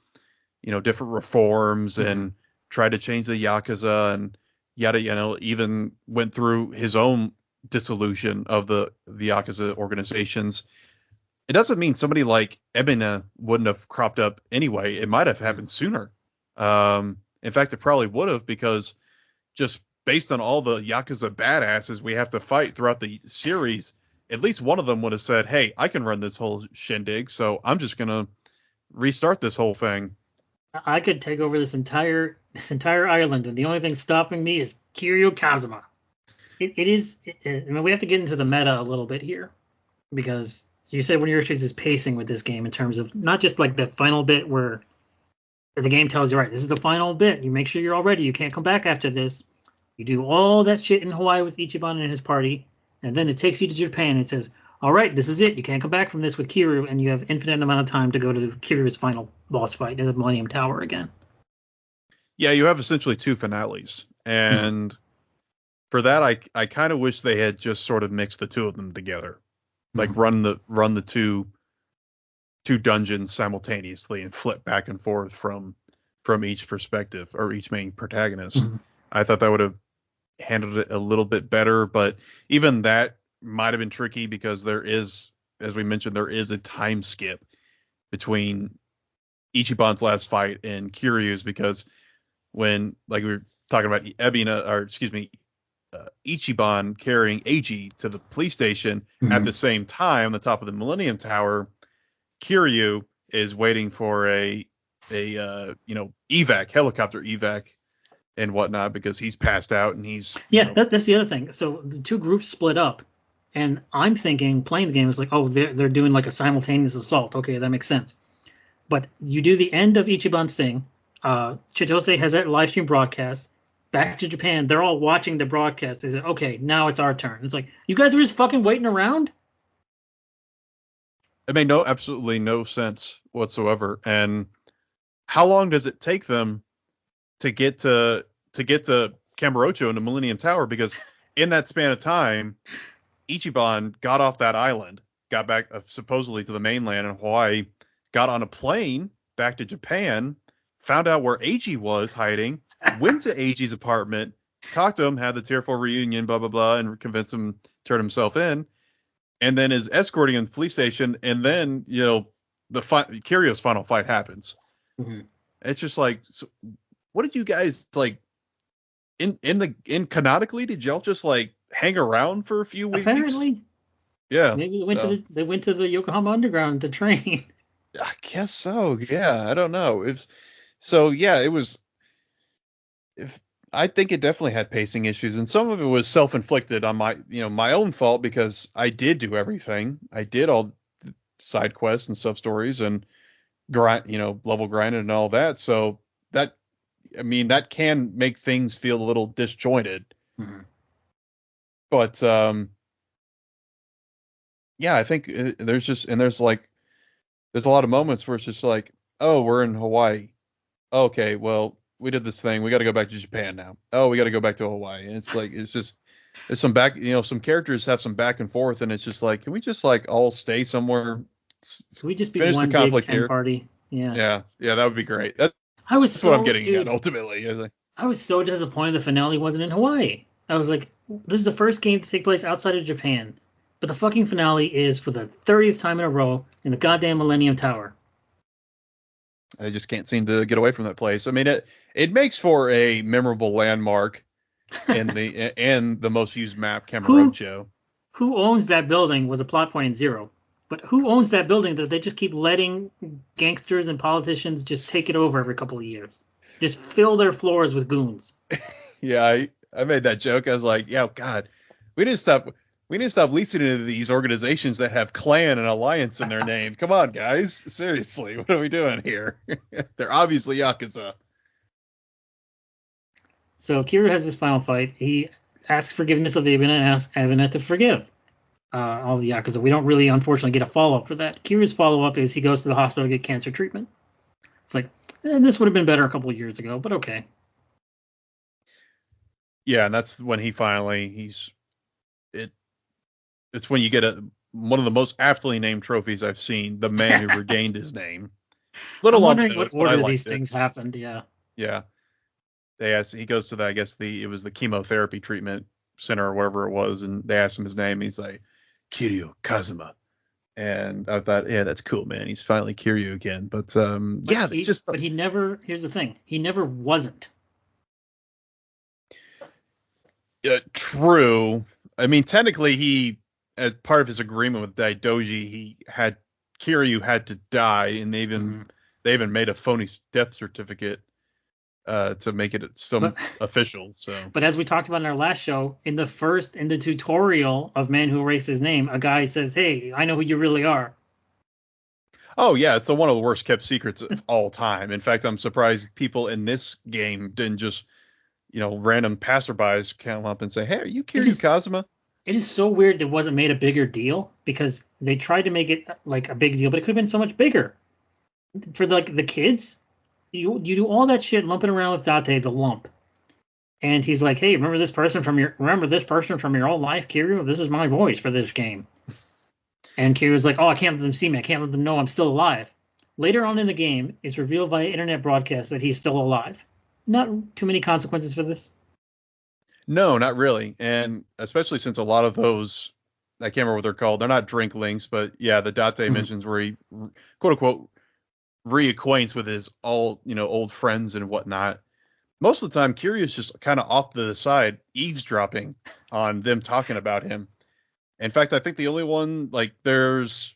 A: different reforms
B: Mm-hmm.
A: and tried to change the Yakuza and yada, even went through his own dissolution of the Yakuza organizations, it doesn't mean somebody like Ebina wouldn't have cropped up anyway. It might have happened sooner. In fact, it probably would have because just based on all the Yakuza badasses we have to fight throughout the series, at least one of them would have said, "Hey, I can run this whole shindig, so I'm just gonna restart this whole thing."
B: I could take over this entire island, and the only thing stopping me is Kiryu Kazuma. It is. I mean, we have to get into the meta a little bit here because you said one of your issues is pacing with this game in terms of not just like the final bit where the game tells you, right, this is the final bit. You make sure you're all ready. You can't come back after this. You do all that shit in Hawaii with Ichiban and his party, and then it takes you to Japan and it says, all right, this is it. You can't come back from this with Kiryu, and you have infinite amount of time to go to Kiryu's final boss fight in the Millennium Tower again.
A: Yeah, you have essentially two finales,
B: Hmm.
A: and for that, I kind of wish they had just sort of mixed the two of them together, like
B: Hmm.
A: run the two dungeons simultaneously and flip back and forth from each perspective or each main protagonist.
B: Hmm.
A: I thought that would have handled it a little bit better, but even that might have been tricky because there is, as we mentioned, there is a time skip between Ichiban's last fight and Kiryu's because when, like we were talking about Ebina, or excuse me, Ichiban carrying Eiji to the police station at
B: Hmm.
A: the same time on the top of the Millennium Tower, Kiryu is waiting for a evac, helicopter evac and whatnot because he's passed out and he's
B: Yeah, that's the other thing. So the two groups split up, and I'm thinking playing the game is like, oh, they're doing like a simultaneous assault. Okay, that makes sense. But you do the end of Ichiban's thing. Chitose has that live stream broadcast. Back to Japan, they're all watching the broadcast. They say, okay, now it's our turn. It's like, you guys were just fucking waiting around?
A: it made no absolutely no sense whatsoever. And how long does it take them to get to Kamurocho and the Millennium Tower? Because in that span of time, Ichiban got off that island, got back supposedly to the mainland in Hawaii, got on a plane back to Japan, found out where Eiji was hiding, went to Eiji's apartment, talked to him, had the tearful reunion, blah blah blah, and convinced him to turn himself in, and then is escorting him to the police station, and then Kiryu's final fight happens.
B: Hmm.
A: It's just like, so what did you guys like in canonically? Did y'all just like hang around for a few weeks?
B: Apparently,
A: Yeah.
B: maybe
A: So
B: they went to the Yokohama Underground to train.
A: I guess so. Yeah, I don't know. Yeah, it was. If, I think it definitely had pacing issues, and some of it was self-inflicted on my own fault because I did do everything. I did all the side quests and sub stories and grind, level grinded and all that. So that, I mean, that can make things feel a little disjointed.
B: Hmm.
A: But yeah, I think there's a lot of moments where it's just like, oh, we're in Hawaii. Okay, well, we did this thing. We got to go back to Japan now. Oh, we got to go back to Hawaii. And it's like, there's some back, some characters have some back and forth, and it's just like, can we just like all stay somewhere,
B: Could we just be
A: finish the
B: one big
A: conflict
B: 10
A: here?
B: party? Yeah.
A: Yeah, yeah, that would be great.
B: I was
A: That's what I'm
B: so,
A: getting at
B: dude,
A: ultimately. It's like,
B: I was so disappointed the finale wasn't in Hawaii. I was like, this is the first game to take place outside of Japan, but the fucking finale is for the 30th time in a row in the goddamn Millennium Tower.
A: I just can't seem to get away from that place. I mean, it makes for a memorable landmark in the most used map,
B: who
A: Kamurocho.
B: who owns that building was a plot point in Zero, but who owns that building that they just keep letting gangsters and politicians just take it over every couple of years, just fill their floors with goons.
A: Yeah, I made that joke. I was like, yeah, God, we need to stop. We need to stop leasing into these organizations that have clan and alliance in their name. Come on, guys. Seriously, what are we doing here? They're obviously Yakuza.
B: So Kira has his final fight. He asks forgiveness of Abena and asks Abena to forgive all the Yakuza. We don't really, unfortunately, get a follow up for that. Kira's follow up is he goes to the hospital to get cancer treatment. It's like, this would have been better a couple of years ago, but okay.
A: Yeah, and that's when he finally it. It's when you get one of the most aptly named trophies I've seen. The man who regained his name.
B: I'm
A: Little on the
B: wondering what
A: nose, but I
B: order these
A: liked it.
B: things happened. Yeah.
A: Yeah. He goes to the, I guess it was the chemotherapy treatment center or whatever it was, and they asked him his name. He's like, Kiryu Kazuma. And I thought, yeah, that's cool, man. He's finally Kiryu again. But yeah, it's just
B: But he never. Here's the thing. He never wasn't.
A: true. I mean, technically, as part of his agreement with Daidoji, Kiryu had to die, and
B: Mhm.
A: they even made a phony death certificate to make it some
B: But
A: official. So,
B: but as we talked about in our last show, in the tutorial of Man Who Erased His Name, a guy says, "Hey, I know who you really are."
A: oh yeah, it's one of the worst kept secrets of all time. In fact, I'm surprised people in this game didn't just random passerbys come up and say, "Hey, are you
B: It
A: Kiryu
B: is
A: Kazuma?"
B: It is so weird it wasn't made a bigger deal because they tried to make it like a big deal, but it could have been so much bigger for like the kids. You do all that shit lumping around with Date the lump, and he's like, hey, remember this person from your old life, Kiryu? This is my voice for this game. And Kiryu's like, oh, I can't let them see me. I can't let them know I'm still alive. Later on in the game, it's revealed via internet broadcast that he's still alive. Not too many consequences for this.
A: No, not really. And especially since a lot of those, I can't remember what they're called. They're not drink links, but yeah, the Date mentions where he quote unquote reacquaints with his old friends and whatnot. Most of the time, Kiryu's just kind of off to the side, eavesdropping on them talking about him. In fact, I think the only one, like, there's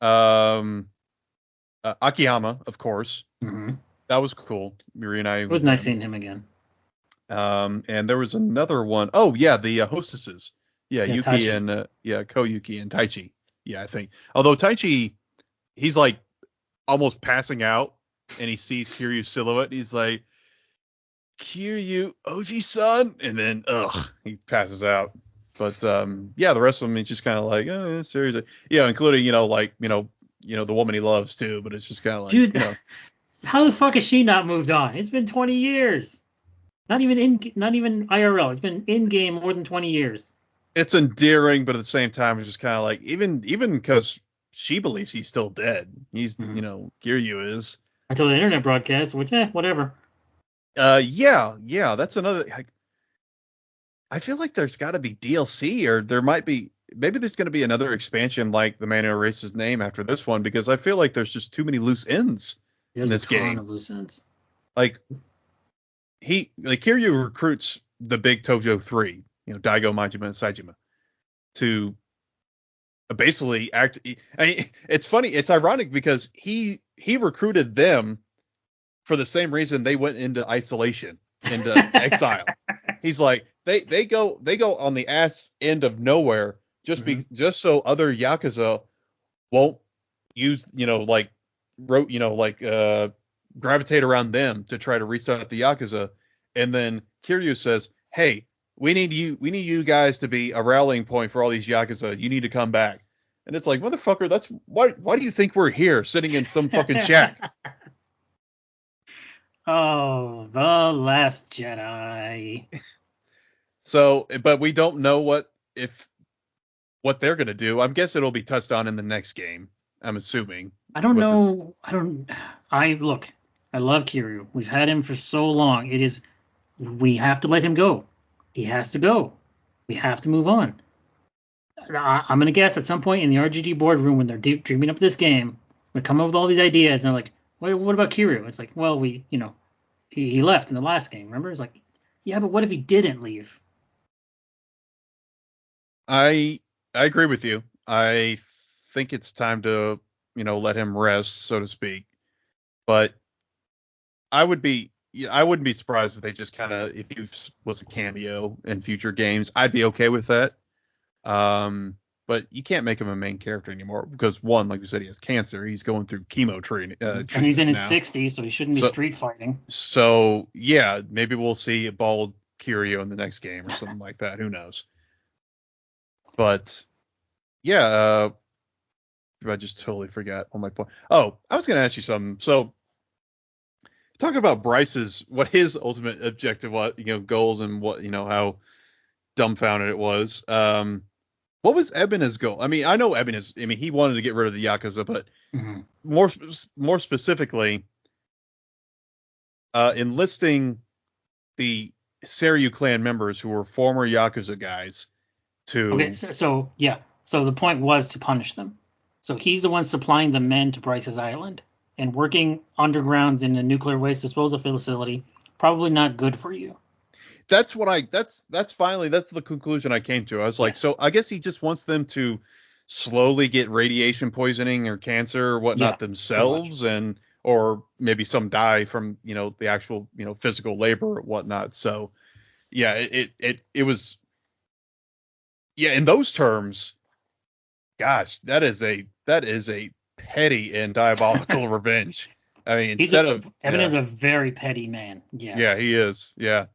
A: Akiyama, of course.
B: Mm-hmm.
A: That was cool.
B: It was nice seeing him again.
A: And there was another one. Oh yeah, the hostesses. Yeah, Yuki
B: Taichi.
A: and Koyuki and Taichi. Yeah, I think. Although Taichi, he's like almost passing out, and he sees Kiryu's silhouette. He's like, Kiryu, Oji-san, and then he passes out. But yeah, the rest of them, he's just kind of like, seriously, including the woman he loves too. But it's just kind of like,
B: dude, how the fuck has she not moved on? It's been 20 years. Not even IRL. It's been in game more than 20 years.
A: It's endearing, but at the same time, it's just kind of like, even because she believes he's still dead. He's Kiryu is
B: until the internet broadcast, which whatever.
A: Yeah, that's another. I feel like there's got to be DLC, or maybe there's going to be another expansion like The Man Who Erased His Name after this one, because I feel like there's just too many loose ends in this game.
B: There's a ton of loose ends.
A: Like Kiryu recruits the big Tojo 3, Daigo, Majima, and Saejima, to basically act. I mean, it's funny, it's ironic because he recruited them for the same reason they went into isolation, into exile. He's like, they go on the ass end of nowhere just so other Yakuza won't use, gravitate around them to try to restart the Yakuza. And then Kiryu says, hey, we need you guys to be a rallying point for all these Yakuza. You need to come back. And it's like, motherfucker, that's why do you think we're here sitting in some fucking shack?
B: Oh, The Last Jedi.
A: So, but we don't know what they're going to do. I guess it'll be touched on in the next game, I'm assuming.
B: I don't know. I love Kiryu. We've had him for so long. We have to let him go. He has to go. We have to move on. I'm going to guess at some point in the RGG boardroom when they're dreaming up this game, we come up with all these ideas and they're like, what about Kiryu? It's like, well, he left in the last game. Remember? It's like, yeah, but what if he didn't leave?
A: I agree with you. I think it's time to, let him rest, so to speak. But I wouldn't be surprised if they just if he was a cameo in future games. I'd be okay with that. But you can't make him a main character anymore because, one, like you said, he has cancer. He's going through chemo treatment. And
B: he's in his 60s, so he shouldn't be street fighting.
A: So, yeah, maybe we'll see a bald Kiryu in the next game or something like that. Who knows? But, yeah, I just totally forgot on my point. Oh, I was going to ask you something. So, talk about what his ultimate objective was, goals and what, how dumbfounded it was. What was Ebena's goal? I mean, I know he wanted to get rid of the Yakuza, but more specifically, enlisting the Seiryu clan members who were former Yakuza guys to...
B: Okay, so the point was to punish them. So he's the one supplying the men to Bryce's Island and working underground in a nuclear waste disposal facility. Probably not good for you.
A: That's the conclusion I came to. I was like, so I guess he just wants them to slowly get radiation poisoning or cancer or whatnot themselves, or maybe some die from, the actual, physical labor or whatnot. So yeah, it was, yeah, in those terms, gosh, that is a petty and diabolical revenge. I mean, Evan
B: is a very petty man. Yeah.
A: Yeah, he is. Yeah.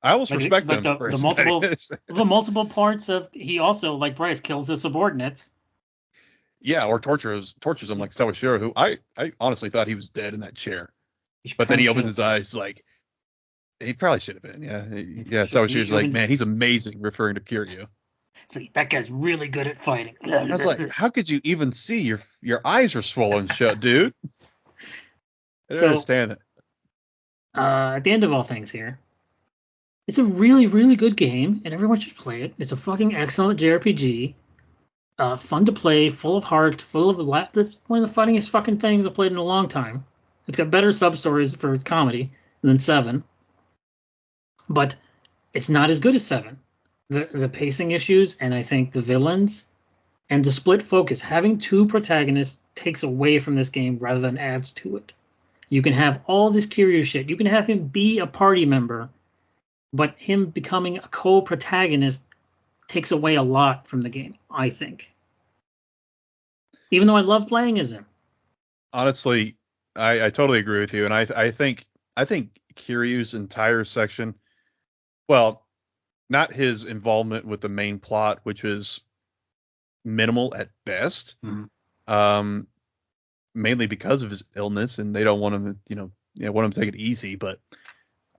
A: I almost respect
B: Like
A: him for his pettiness.
B: the multiple parts of he also, like Bryce, kills his subordinates.
A: Yeah, or tortures him like Sawashiro, who I honestly thought he was dead in that chair.
B: He
A: But then
B: kind
A: he
B: of
A: opens
B: should
A: his eyes like he probably should have been. Yeah, yeah.
B: he
A: Sawashiro's like,
B: opens.
A: man, he's amazing, referring to Kiryu.
B: It's like, that guy's really good at fighting.
A: I was like, how could you even see your eyes are swollen shut, dude? I don't
B: So
A: understand it.
B: at the end of all things here, it's a really, really good game, and everyone should play it. It's a fucking excellent JRPG. Fun to play, full of heart, full of laugh. That's one of the funniest fucking things I've played in a long time. It's got better sub stories for comedy than Seven, but it's not as good as Seven. The pacing issues, and I think the villains and the split focus, having two protagonists takes away from this game rather than adds to it. You can have all this Kiryu shit. You can have him be a party member, but him becoming a co-protagonist takes away a lot from the game, I think. Even though I love playing as him.
A: Honestly, I totally agree with you, and I think Kiryu's entire section, well, not his involvement with the main plot, which was minimal at best,
B: Mm-hmm.
A: um, mainly because of his illness, and they don't want him to, want him to take it easy. But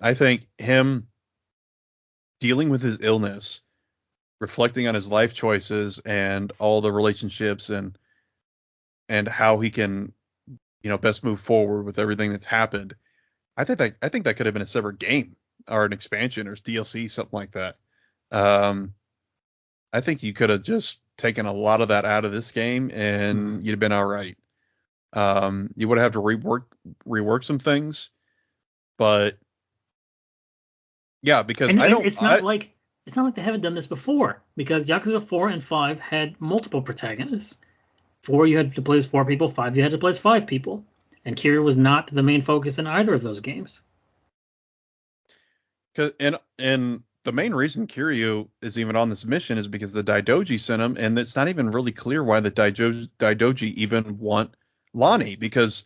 A: I think him dealing with his illness, reflecting on his life choices and all the relationships and how he can, best move forward with everything that's happened. I think that could have been a separate game or an expansion or DLC, something like that. Um, I think you could have just taken a lot of that out of this game and you'd have been all right. You would have to rework some things, but yeah, because
B: And
A: I don't.
B: it's not like they haven't done this before, because Yakuza 4 and 5 had multiple protagonists. 4 you had to play as 4 people, 5 you had to play as 5 people. And Kiryu was not the main focus in either of those games.
A: And the main reason Kiryu is even on this mission is because the Daidoji sent him, and it's not even really clear why the Daidoji even want Lonnie, because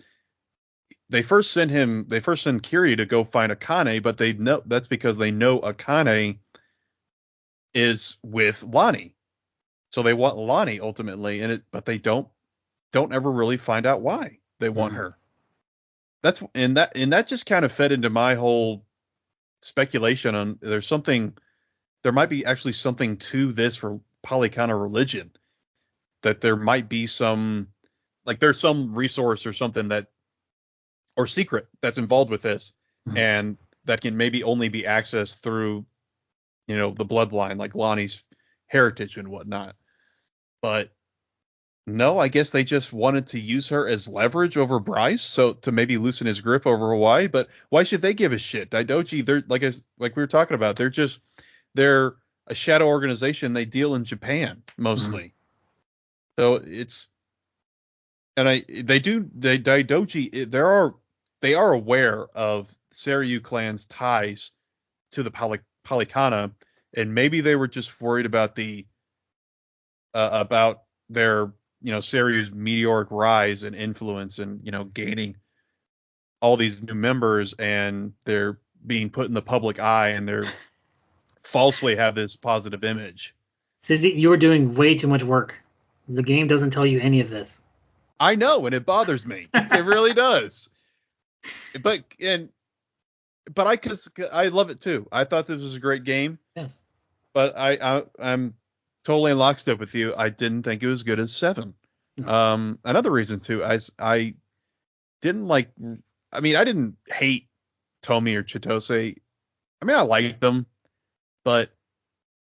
A: they first send Kiryu to go find Akane, but they know that's because they know Akane is with Lonnie. So they want Lonnie ultimately, but they don't ever really find out why they want her. That just kind of fed into my whole speculation on there might be actually something to this for Polycana religion, that there might be there's some resource or something or secret that's involved with this, and that can maybe only be accessed through, the bloodline, like Lonnie's heritage and whatnot. But no, I guess they just wanted to use her as leverage over Bryce, so to maybe loosen his grip over Hawaii. But why should they give a shit? Daidoji, they're like we were talking about, they're a shadow organization. They deal in Japan mostly. So Daidoji, they are aware of Seiryu clan's ties to the Polycana, and maybe they were just worried about about their, Seiryu's meteoric rise and influence, and gaining all these new members, and they're being put in the public eye, and they're falsely have this positive image.
B: Stizzy, you are doing way too much work. The game doesn't tell you any of this.
A: I know, and it bothers me. It really does. But cause I love it too. I thought this was a great game.
B: Yes.
A: But I'm totally in lockstep with you. I didn't think it was good as 7.
B: No.
A: Another reason too, I didn't like. I mean, I didn't hate Tomi or Chitose. I mean, I liked them, but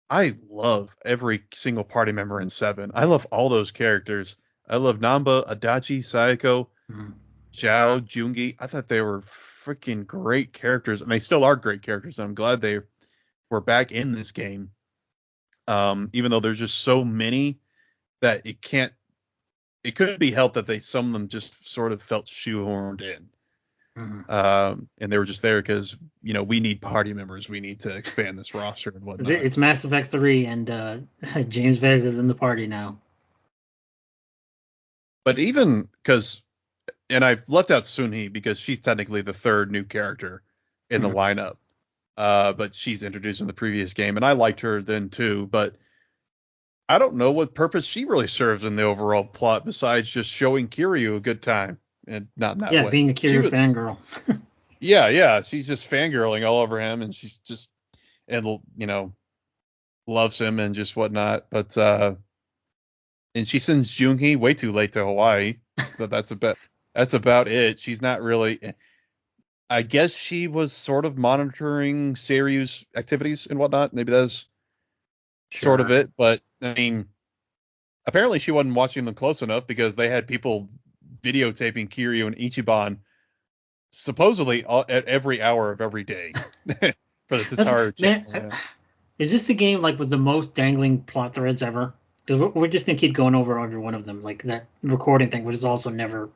A: I love every single party member in 7. I love all those characters. I love Namba, Adachi, Sayako, Zhao, Jungi. I thought they were freaking great characters, and they still are great characters. I'm glad they were back in this game. Even though there's just so many that it couldn't be helped that some of them just sort of felt shoehorned in. And they were just there because, we need party members. We need to expand this roster and whatnot.
B: It's Mass Effect 3, and James Vega's in the party now.
A: But even and I've left out Sunhee because she's technically the third new character in the lineup. but she's introduced in the previous game, and I liked her then too. But I don't know what purpose she really serves in the overall plot besides just showing Kiryu a good time, and not in that
B: Yeah,
A: way.
B: being a
A: She
B: Kiryu
A: was,
B: fangirl.
A: yeah, she's just fangirling all over him, and she's just, and loves him and just whatnot. But and she sends Junhee way too late to Hawaii, but that's about it. She's not really. I guess she was sort of monitoring Seryu's activities and whatnot. Maybe that's sort of
B: Sure.
A: it. But I mean, apparently she wasn't watching them close enough because they had people videotaping Kiryu and Ichiban supposedly at every hour of every day for the
B: That's
A: entire
B: man.
A: channel. Yeah.
B: Is this the game like with the most dangling plot threads ever? Because we're just gonna keep going over every one of them, like that recording thing, which is also never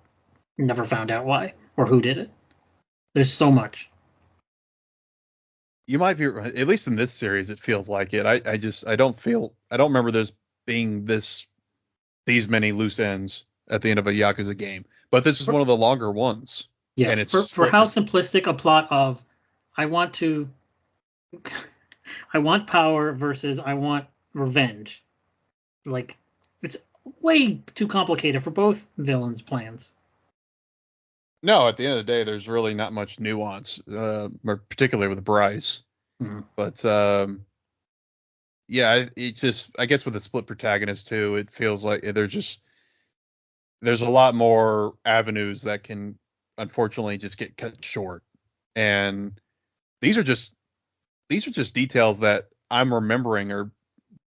B: found out why or who did it. There's so much.
A: You might be right. At least in this series, it feels like it. I don't remember there's being these many loose ends at the end of a Yakuza game. But this is
B: For,
A: one of the longer ones, and
B: yes,
A: it's
B: for
A: split.
B: how simplistic a plot of I want to I want power versus I want revenge. Like it's way too complicated for both villains' plans.
A: No, at the end of the day, there's really not much nuance, particularly with Bryce.
B: Mhm.
A: But yeah, it just I guess with a split protagonist too, it feels like there's a lot more avenues that can unfortunately just get cut short. And these are just these are just details that I'm remembering or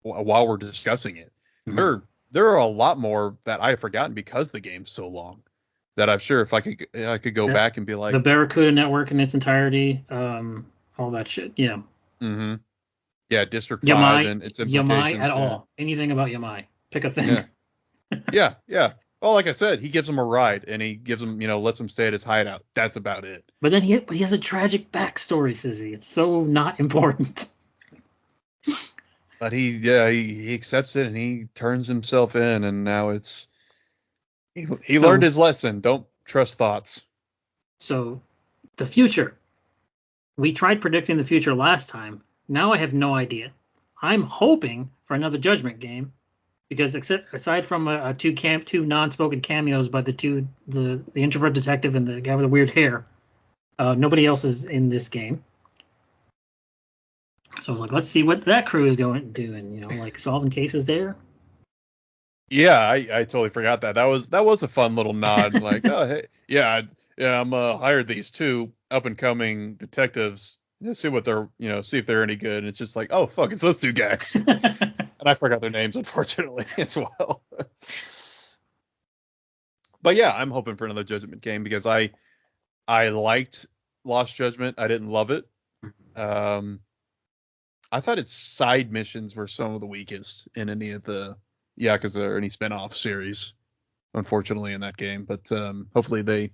A: while we're discussing it.
B: Mhm.
A: There are a lot more that I have forgotten because the game's so long that I'm sure if I could go
B: Yeah.
A: back and be
B: The
A: like,
B: Barracuda network in its entirety, all that shit. Yeah.
A: mm-hmm, yeah, District 5
B: Yamai,
A: and its
B: Yamai at
A: implications, yeah.
B: all. Anything about Yamai. Pick a thing.
A: Yeah. Yeah, yeah. Well, like I said, he gives him a ride and he gives him, lets him stay at his hideout. That's about it.
B: But he has a tragic backstory, Sizzy. It's so not important.
A: But he accepts it and he turns himself in, and now he learned
B: So
A: his lesson. Don't trust thoughts.
B: so the future. We tried predicting the future last time. Now I have no idea. I'm hoping for another Judgment game because except aside from two non-spoken cameos by the introvert detective and the guy with the weird hair, nobody else is in this game. So I was like, let's see what that crew is going to do, and like solving cases there.
A: Yeah, I totally forgot that. That was a fun little nod. Like, oh hey, yeah, I'm hired these two up and coming detectives. See what see if they're any good. And it's just like, oh fuck, it's those two guys. And I forgot their names, unfortunately, as well. But yeah, I'm hoping for another Judgment game because I liked Lost Judgment. I didn't love it. Um, I thought its side missions were some of the weakest in any of the Yakuza or any spin-off series, unfortunately, in that game. But hopefully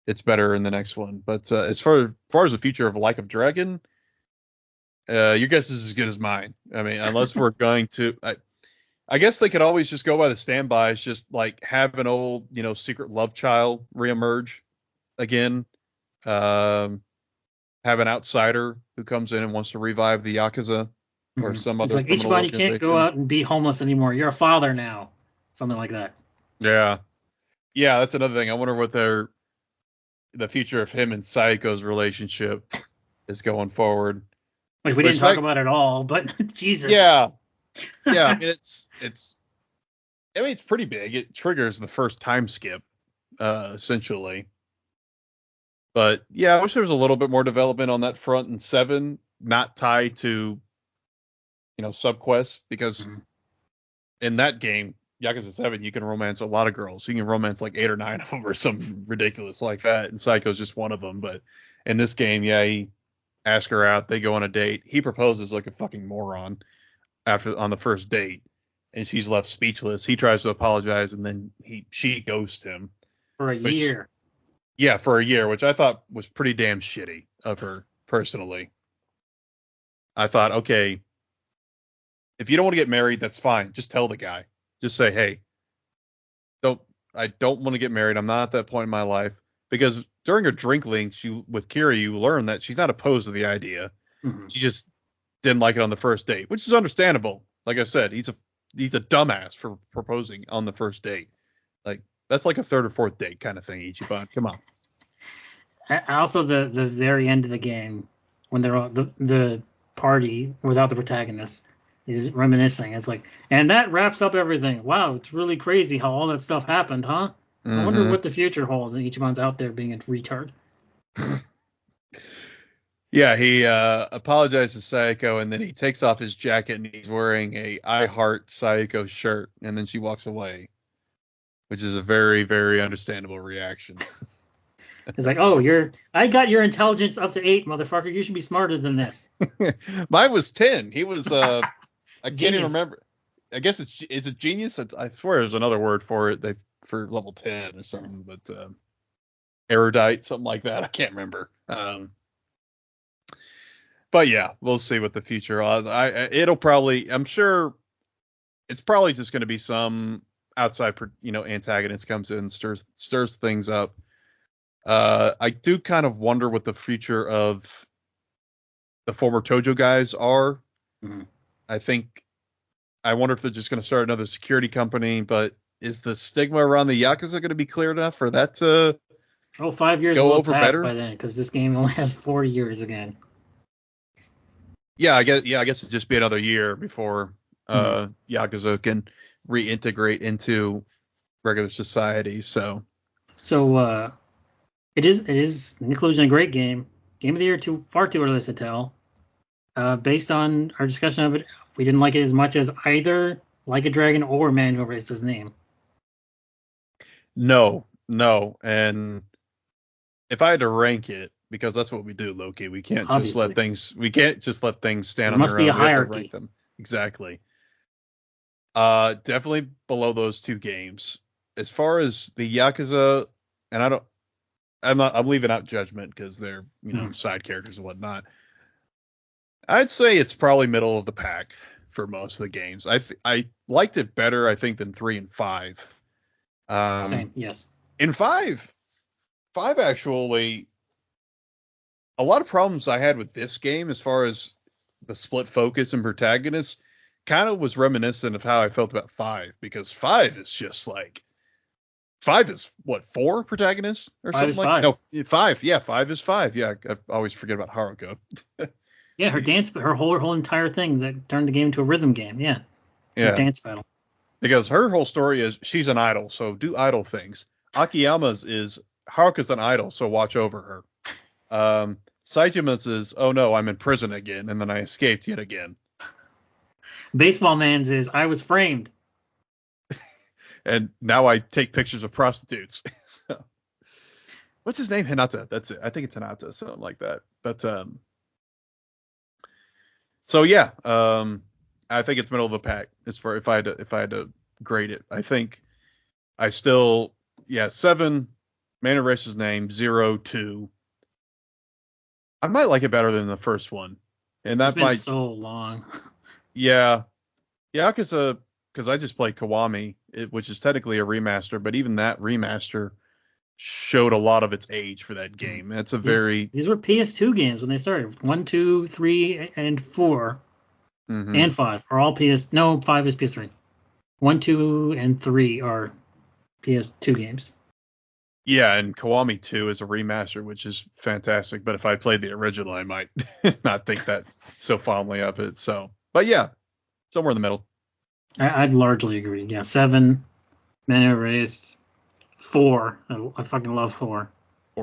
A: it's better in the next one. But as far as the future of Like of Dragon, your guess is as good as mine. I mean, unless we're going to, I guess they could always just go by the standbys, just like have an old, secret love child reemerge again. Um, have an outsider who comes in and wants to revive the Yakuza or some
B: It's
A: other
B: like
A: criminal
B: Ichiban, you can't go
A: organization.
B: out and be homeless anymore. You're a father now, something like that.
A: Yeah. Yeah, that's another thing. I wonder what the future of him and Saiko's relationship is going forward.
B: Which we didn't
A: Which
B: talk
A: that
B: about at all, but Jesus.
A: yeah. Yeah, I mean it's pretty big. It triggers the first time skip, essentially. But yeah, I wish there was a little bit more development on that front in 7, not tied to, subquests, because
B: Mhm.
A: in that game, Yakuza 7, you can romance a lot of girls. You can romance like 8 or 9 of them or something ridiculous like that, and Psycho's just one of them. But in this game, yeah, he asks her out, they go on a date. He proposes like a fucking moron on the first date, and she's left speechless. He tries to apologize, and then she ghosts him,
B: For a
A: which
B: year.
A: yeah, for a year, which I thought was pretty damn shitty of her personally. I thought, okay, if you don't want to get married, that's fine. Just tell the guy. Just say, hey, don't I don't want to get married. I'm not at that point in my life. Because during her drink link, with Kira, you learn that she's not opposed to the idea.
B: Mm-hmm.
A: She just didn't like it on the first date, which is understandable. Like I said, he's a dumbass for proposing on the first date. Like that's like a third or fourth date kind of thing, Ichiban. Come on.
B: Also, the very end of the game, when they're all, the party without the protagonist is reminiscing. It's like, and that wraps up everything. Wow, it's really crazy how all that stuff happened, huh? I wonder what the future holds. And Ichiban's out there being a retard.
A: Yeah, he apologizes to Sayako, and then he takes off his jacket, and he's wearing a I Heart Sayako shirt, and then she walks away, which is a very, very understandable reaction.
B: It's like, oh, I got your intelligence up to 8, motherfucker. You should be smarter than this.
A: Mine was 10. He was, I can't even
B: Genius.
A: remember. I guess is it genius? I swear there's another word for it. For level 10 or something, but erudite, something like that. I can't remember. But yeah, we'll see what the future holds. I'm sure it's probably just going to be some outside, antagonist comes in, stirs things up. I do kind of wonder what the future of the former Tojo guys are.
B: Mm-hmm.
A: I wonder if they're just going to start another security company, but is the stigma around the Yakuza going to be clear enough for that to
B: 5 years
A: go
B: will
A: over
B: pass
A: better
B: by then, because this game only has 4 years again.
A: Yeah, I guess it'd just be another year before Yakuza can reintegrate into regular society. So
B: it is in conclusion a great game. Game of the year, far too early to tell. Based on our discussion of it, we didn't like it as much as either Like a Dragon or Man Who Erased His Name.
A: No, and if I had to rank it, because that's what we do, Loki, we can't just let things stand on their own.
B: There must be a hierarchy.
A: We have to rank them. Exactly. Definitely below those two games. As far as the Yakuza, and I'm leaving out Judgment because they're side characters and whatnot. I'd say it's probably middle of the pack for most of the games. I liked it better, I think, than 3 and 5.
B: Same, yes.
A: In 5 actually, a lot of problems I had with this game as far as the split focus and protagonist kind of was reminiscent of how I felt about 5, because 5 is just like 5 is what, 4 protagonists or
B: 5
A: something like
B: 5.
A: No, 5. Yeah, 5 is 5. Yeah, I always forget about Haruko.
B: Yeah, her whole entire thing that turned the game into a rhythm game. Yeah. Her dance battle. Because
A: her whole story is she's an idol, so do idol things. Akiyama's is Haruka's an idol, so watch over her. Saijima's is, oh no, I'm in prison again, and then I escaped yet again.
B: Baseball Man's is, I was framed.
A: And now I take pictures of prostitutes. So, what's his name? Hinata. That's it. I think it's Hinata, something like that. But so yeah, I think it's middle of the pack as far if I had to grade it. I think I still 7, Man Erased His Name, 0, 2. I might like it better than the first one, and that
B: it's been so long.
A: Yeah, because I just played Kiwami, which is technically a remaster, but even that remaster showed a lot of its age for that game. These
B: were PS2 games when they started. 1, 2, 3, and 4, and 5 are all PS. No, 5 is PS3. 1, 2, and 3 are PS2 games.
A: Yeah, and Kiwami 2 is a remaster, which is fantastic. But if I played the original, I might not think that so fondly of it. So, but yeah, somewhere in the middle.
B: I'd largely agree. Yeah, 7, Man Erased, 4. I fucking love 4.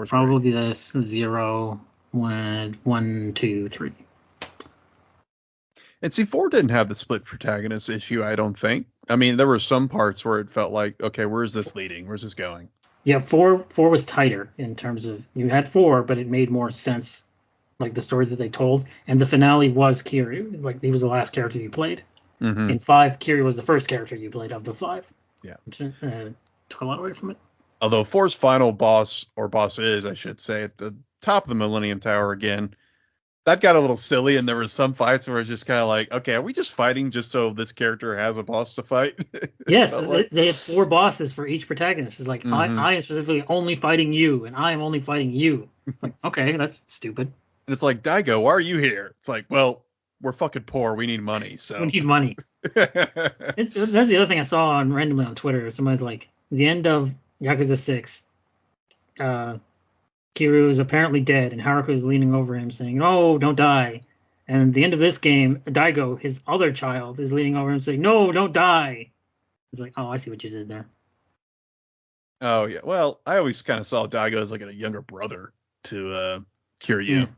B: Probably this 0, 1, 2, 3.
A: And see, 4 didn't have the split protagonist issue, I don't think. I mean, there were some parts where it felt like, okay, where's this leading? Where's this going?
B: Yeah, 4 was tighter in terms of, you had 4, but it made more sense, like the story that they told. And the finale was Kiryu. Like, he was the last character you played. In 5, Kiryu was the first character you played of the 5.
A: Yeah.
B: Which took a lot away from it.
A: Although 4's final boss, or boss is, I should say, at the top of the Millennium Tower again, that got a little silly, and there were some fights where it's just kind of like, okay, are we just fighting just so this character has a boss to fight?
B: Yes, they have 4 bosses for each protagonist. It's like, I am specifically only fighting you, and I am only fighting you. Like, okay, that's stupid.
A: And it's like, Daigo, why are you here? It's like, well, we're fucking poor. We need money.
B: We
A: So.
B: need money. That's the other thing I saw randomly on Twitter. Somebody's like, the end of Yakuza 6, Kiryu is apparently dead, and Haruka is leaning over him saying, "Oh, don't die." And at the end of this game, Daigo, his other child, is leaning over him saying, "No, don't die." It's like, oh, I see what you did there.
A: Oh yeah. Well, I always kind of saw Daigo as like a younger brother to Kiryu,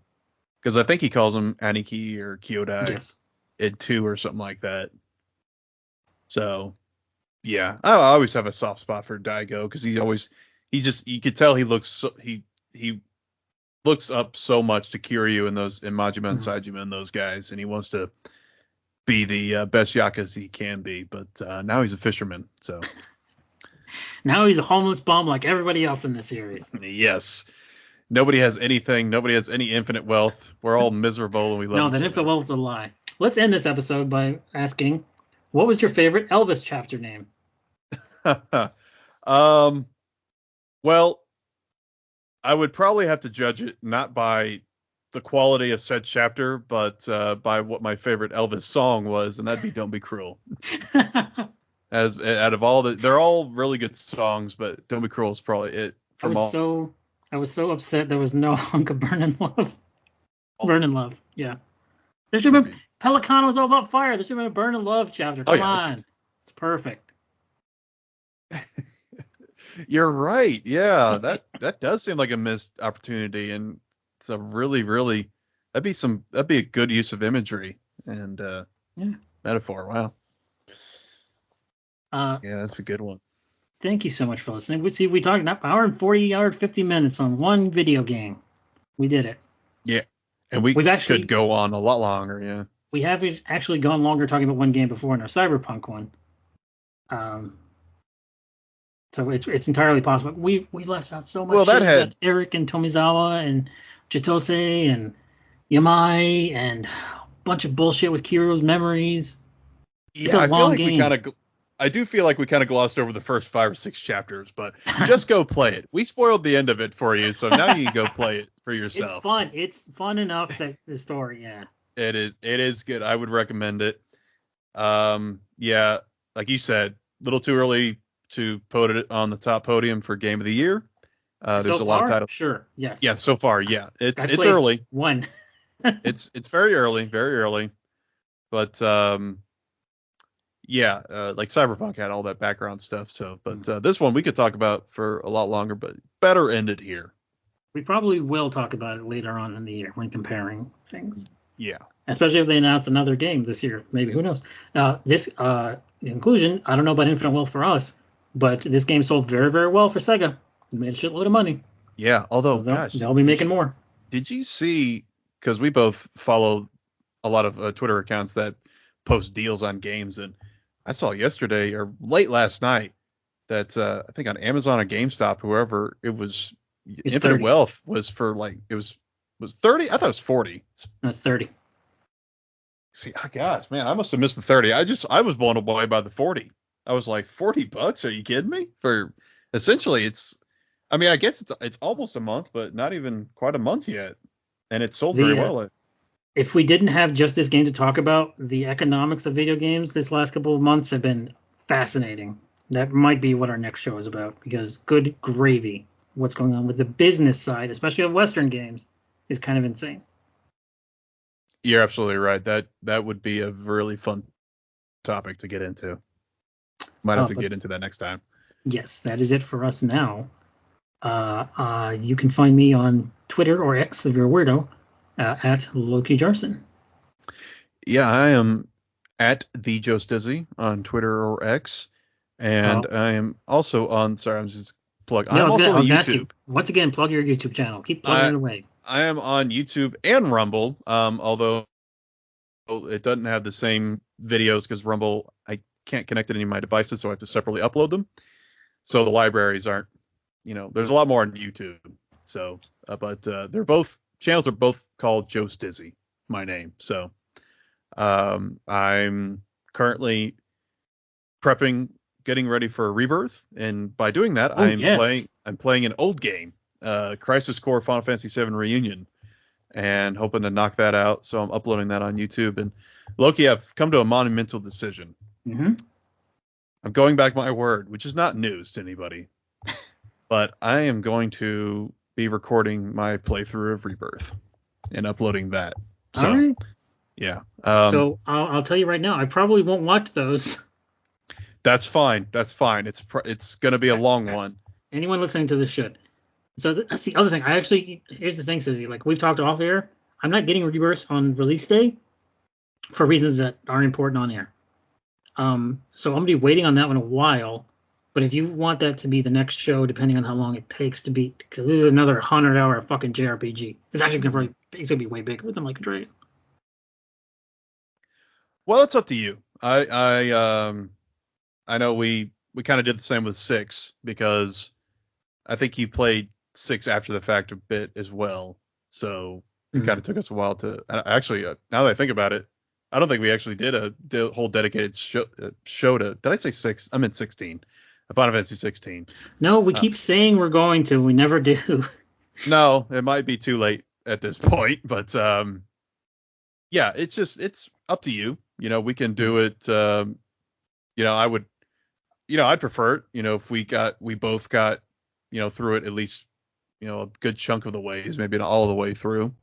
A: because I think he calls him Aniki or Kyodai
B: Yes.
A: in 2 or something like that. So yeah, I always have a soft spot for Daigo because you could tell he looks up so much to Kiryu and Majima and Saejima and those guys, and he wants to be the best Yakuza he can be. But now he's a fisherman, so
B: Now he's a homeless bum like everybody else in the series.
A: yes. Nobody has anything. Nobody has any infinite wealth. We're all miserable and we love
B: No,
A: each
B: that
A: other.
B: infinite wealth is a lie. Let's end this episode by asking, what was your favorite Elvis chapter name?
A: Well, I would probably have to judge it not by the quality of said chapter, but by what my favorite Elvis song was, and that'd be "Don't Be Cruel." As out of all they're all really good songs, but "Don't Be Cruel" is probably it
B: I was so upset there was no hunk of Burnin' Love. Burnin' Love, yeah. There should have been Pelican was all about fire. There should have been a Burnin' Love chapter. Come on. It's perfect.
A: You're right. Yeah, that does seem like a missed opportunity, and it's a really that'd be a good use of imagery and metaphor. Wow. Yeah, that's a good one.
B: Thank you so much for listening. We talked an hour and 40, hour and 50 minutes on one video game. We did it.
A: Yeah, and we've actually could go on a lot longer. Yeah,
B: we have actually gone longer talking about one game before in our Cyberpunk one. So it's entirely possible. We left out so much.
A: Well, that had
B: Eric and Tomizawa and Chitose and Yamai and a bunch of bullshit with Kiryu's memories.
A: Yeah, I do feel like we kind of glossed over the first 5 or 6 chapters, but just go play it. We spoiled the end of it for you, so now you can go play it for yourself.
B: It's fun. It's fun enough that the story, yeah.
A: It is good. I would recommend it. Yeah, like you said, a little too early to put it on the top podium for Game of the Year. There's a lot of titles.
B: Sure, yes.
A: Yeah, so far, yeah. It's early.
B: One.
A: it's very early. But yeah, like Cyberpunk had all that background stuff. So, but this one we could talk about for a lot longer, but better end it here.
B: We probably will talk about it later on in the year when comparing things.
A: Yeah.
B: Especially if they announce another game this year, maybe, who knows? This in conclusion, I don't know about Infinite Wealth for us, but this game sold very, very well for Sega. It made a shitload of money.
A: Yeah, although,
B: so they'll be making more.
A: Did you see, because we both follow a lot of Twitter accounts that post deals on games, and I saw yesterday or late last night that I think on Amazon or GameStop, whoever, it's Infinite
B: 30.
A: Wealth was for like, it was 30? I thought it was 40.
B: That's 30.
A: See, gosh, man, I must have missed the 30. I was blown away by the 40. I was like, $40? Are you kidding me? For essentially, I guess it's almost a month, but not even quite a month yet, and it sold very well.
B: If we didn't have just this game to talk about, the economics of video games this last couple of months have been fascinating. That might be what our next show is about, because good gravy, what's going on with the business side, especially of Western games, is kind of insane.
A: You're absolutely right. That would be a really fun topic to get into. Might have to get into that next time.
B: Yes, that is it for us now. You can find me on Twitter or X if you're a weirdo at Loki Jarson.
A: Yeah, I am at the Joe Stizzy on Twitter or X, and I am also on. Sorry, I'm just plug. I'm also on YouTube.
B: Once again, plug your YouTube channel. Keep plugging it away.
A: I am on YouTube and Rumble, although it doesn't have the same videos because Rumble, I can't connect it to any of my devices, so I have to separately upload them. So the libraries aren't, there's a lot more on YouTube. So, but channels are both called Joe Stizzy, my name. So I'm currently getting ready for a rebirth, and by doing that, I'm playing an old game. Crisis Core Final Fantasy VII Reunion, and hoping to knock that out. So I'm uploading that on YouTube. And Loki, I've come to a monumental decision.
B: Mm-hmm.
A: I'm going back my word, which is not news to anybody, but I am going to be recording my playthrough of Rebirth and uploading that. So,
B: All right.
A: yeah.
B: So I'll tell you right now, I probably won't watch those.
A: That's fine. That's fine. It's gonna be a long one.
B: Anyone listening to this should. So that's the other thing. Here's the thing, Stizzy. Like we've talked off air, I'm not getting Rebirth on release day for reasons that aren't important on air. So I'm gonna be waiting on that one a while. But if you want that to be the next show, depending on how long it takes to beat, because this is another 100-hour fucking JRPG. It's actually it's gonna be way bigger than like a Dragon.
A: Well, it's up to you. I know we kind of did the same with 6 because I think you played 6 after the fact a bit as well. So it kind of took us a while to actually. Now that I think about it, I don't think we actually did a whole dedicated show to. Did I say 6? I meant 16. Final Fantasy 16.
B: No, we keep saying we're going to. We never do.
A: No, it might be too late at this point, but yeah, it's up to you. You know, we can do it. You know, I would. You know, I'd prefer it. You know, if we both got, you know, through it at least, you know, a good chunk of the ways, maybe not all the way through.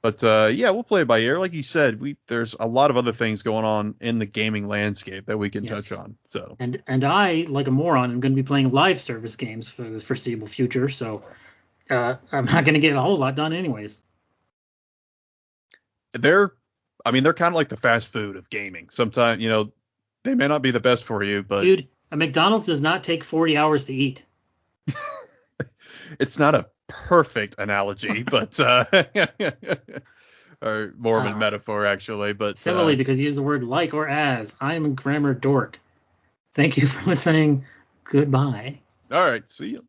A: But yeah, we'll play it by ear. Like you said, there's a lot of other things going on in the gaming landscape that we can touch on. So
B: and I, like a moron, am going to be playing live service games for the foreseeable future. So I'm not going to get a whole lot done anyways.
A: they're kind of like the fast food of gaming. Sometimes, you know, they may not be the best for you, but
B: dude, a McDonald's does not take 40 hours to eat.
A: It's not a perfect analogy, but or more of a metaphor actually. But
B: similarly, because you use the word like or as, I am a grammar dork. Thank you for listening. Goodbye.
A: All right, see you.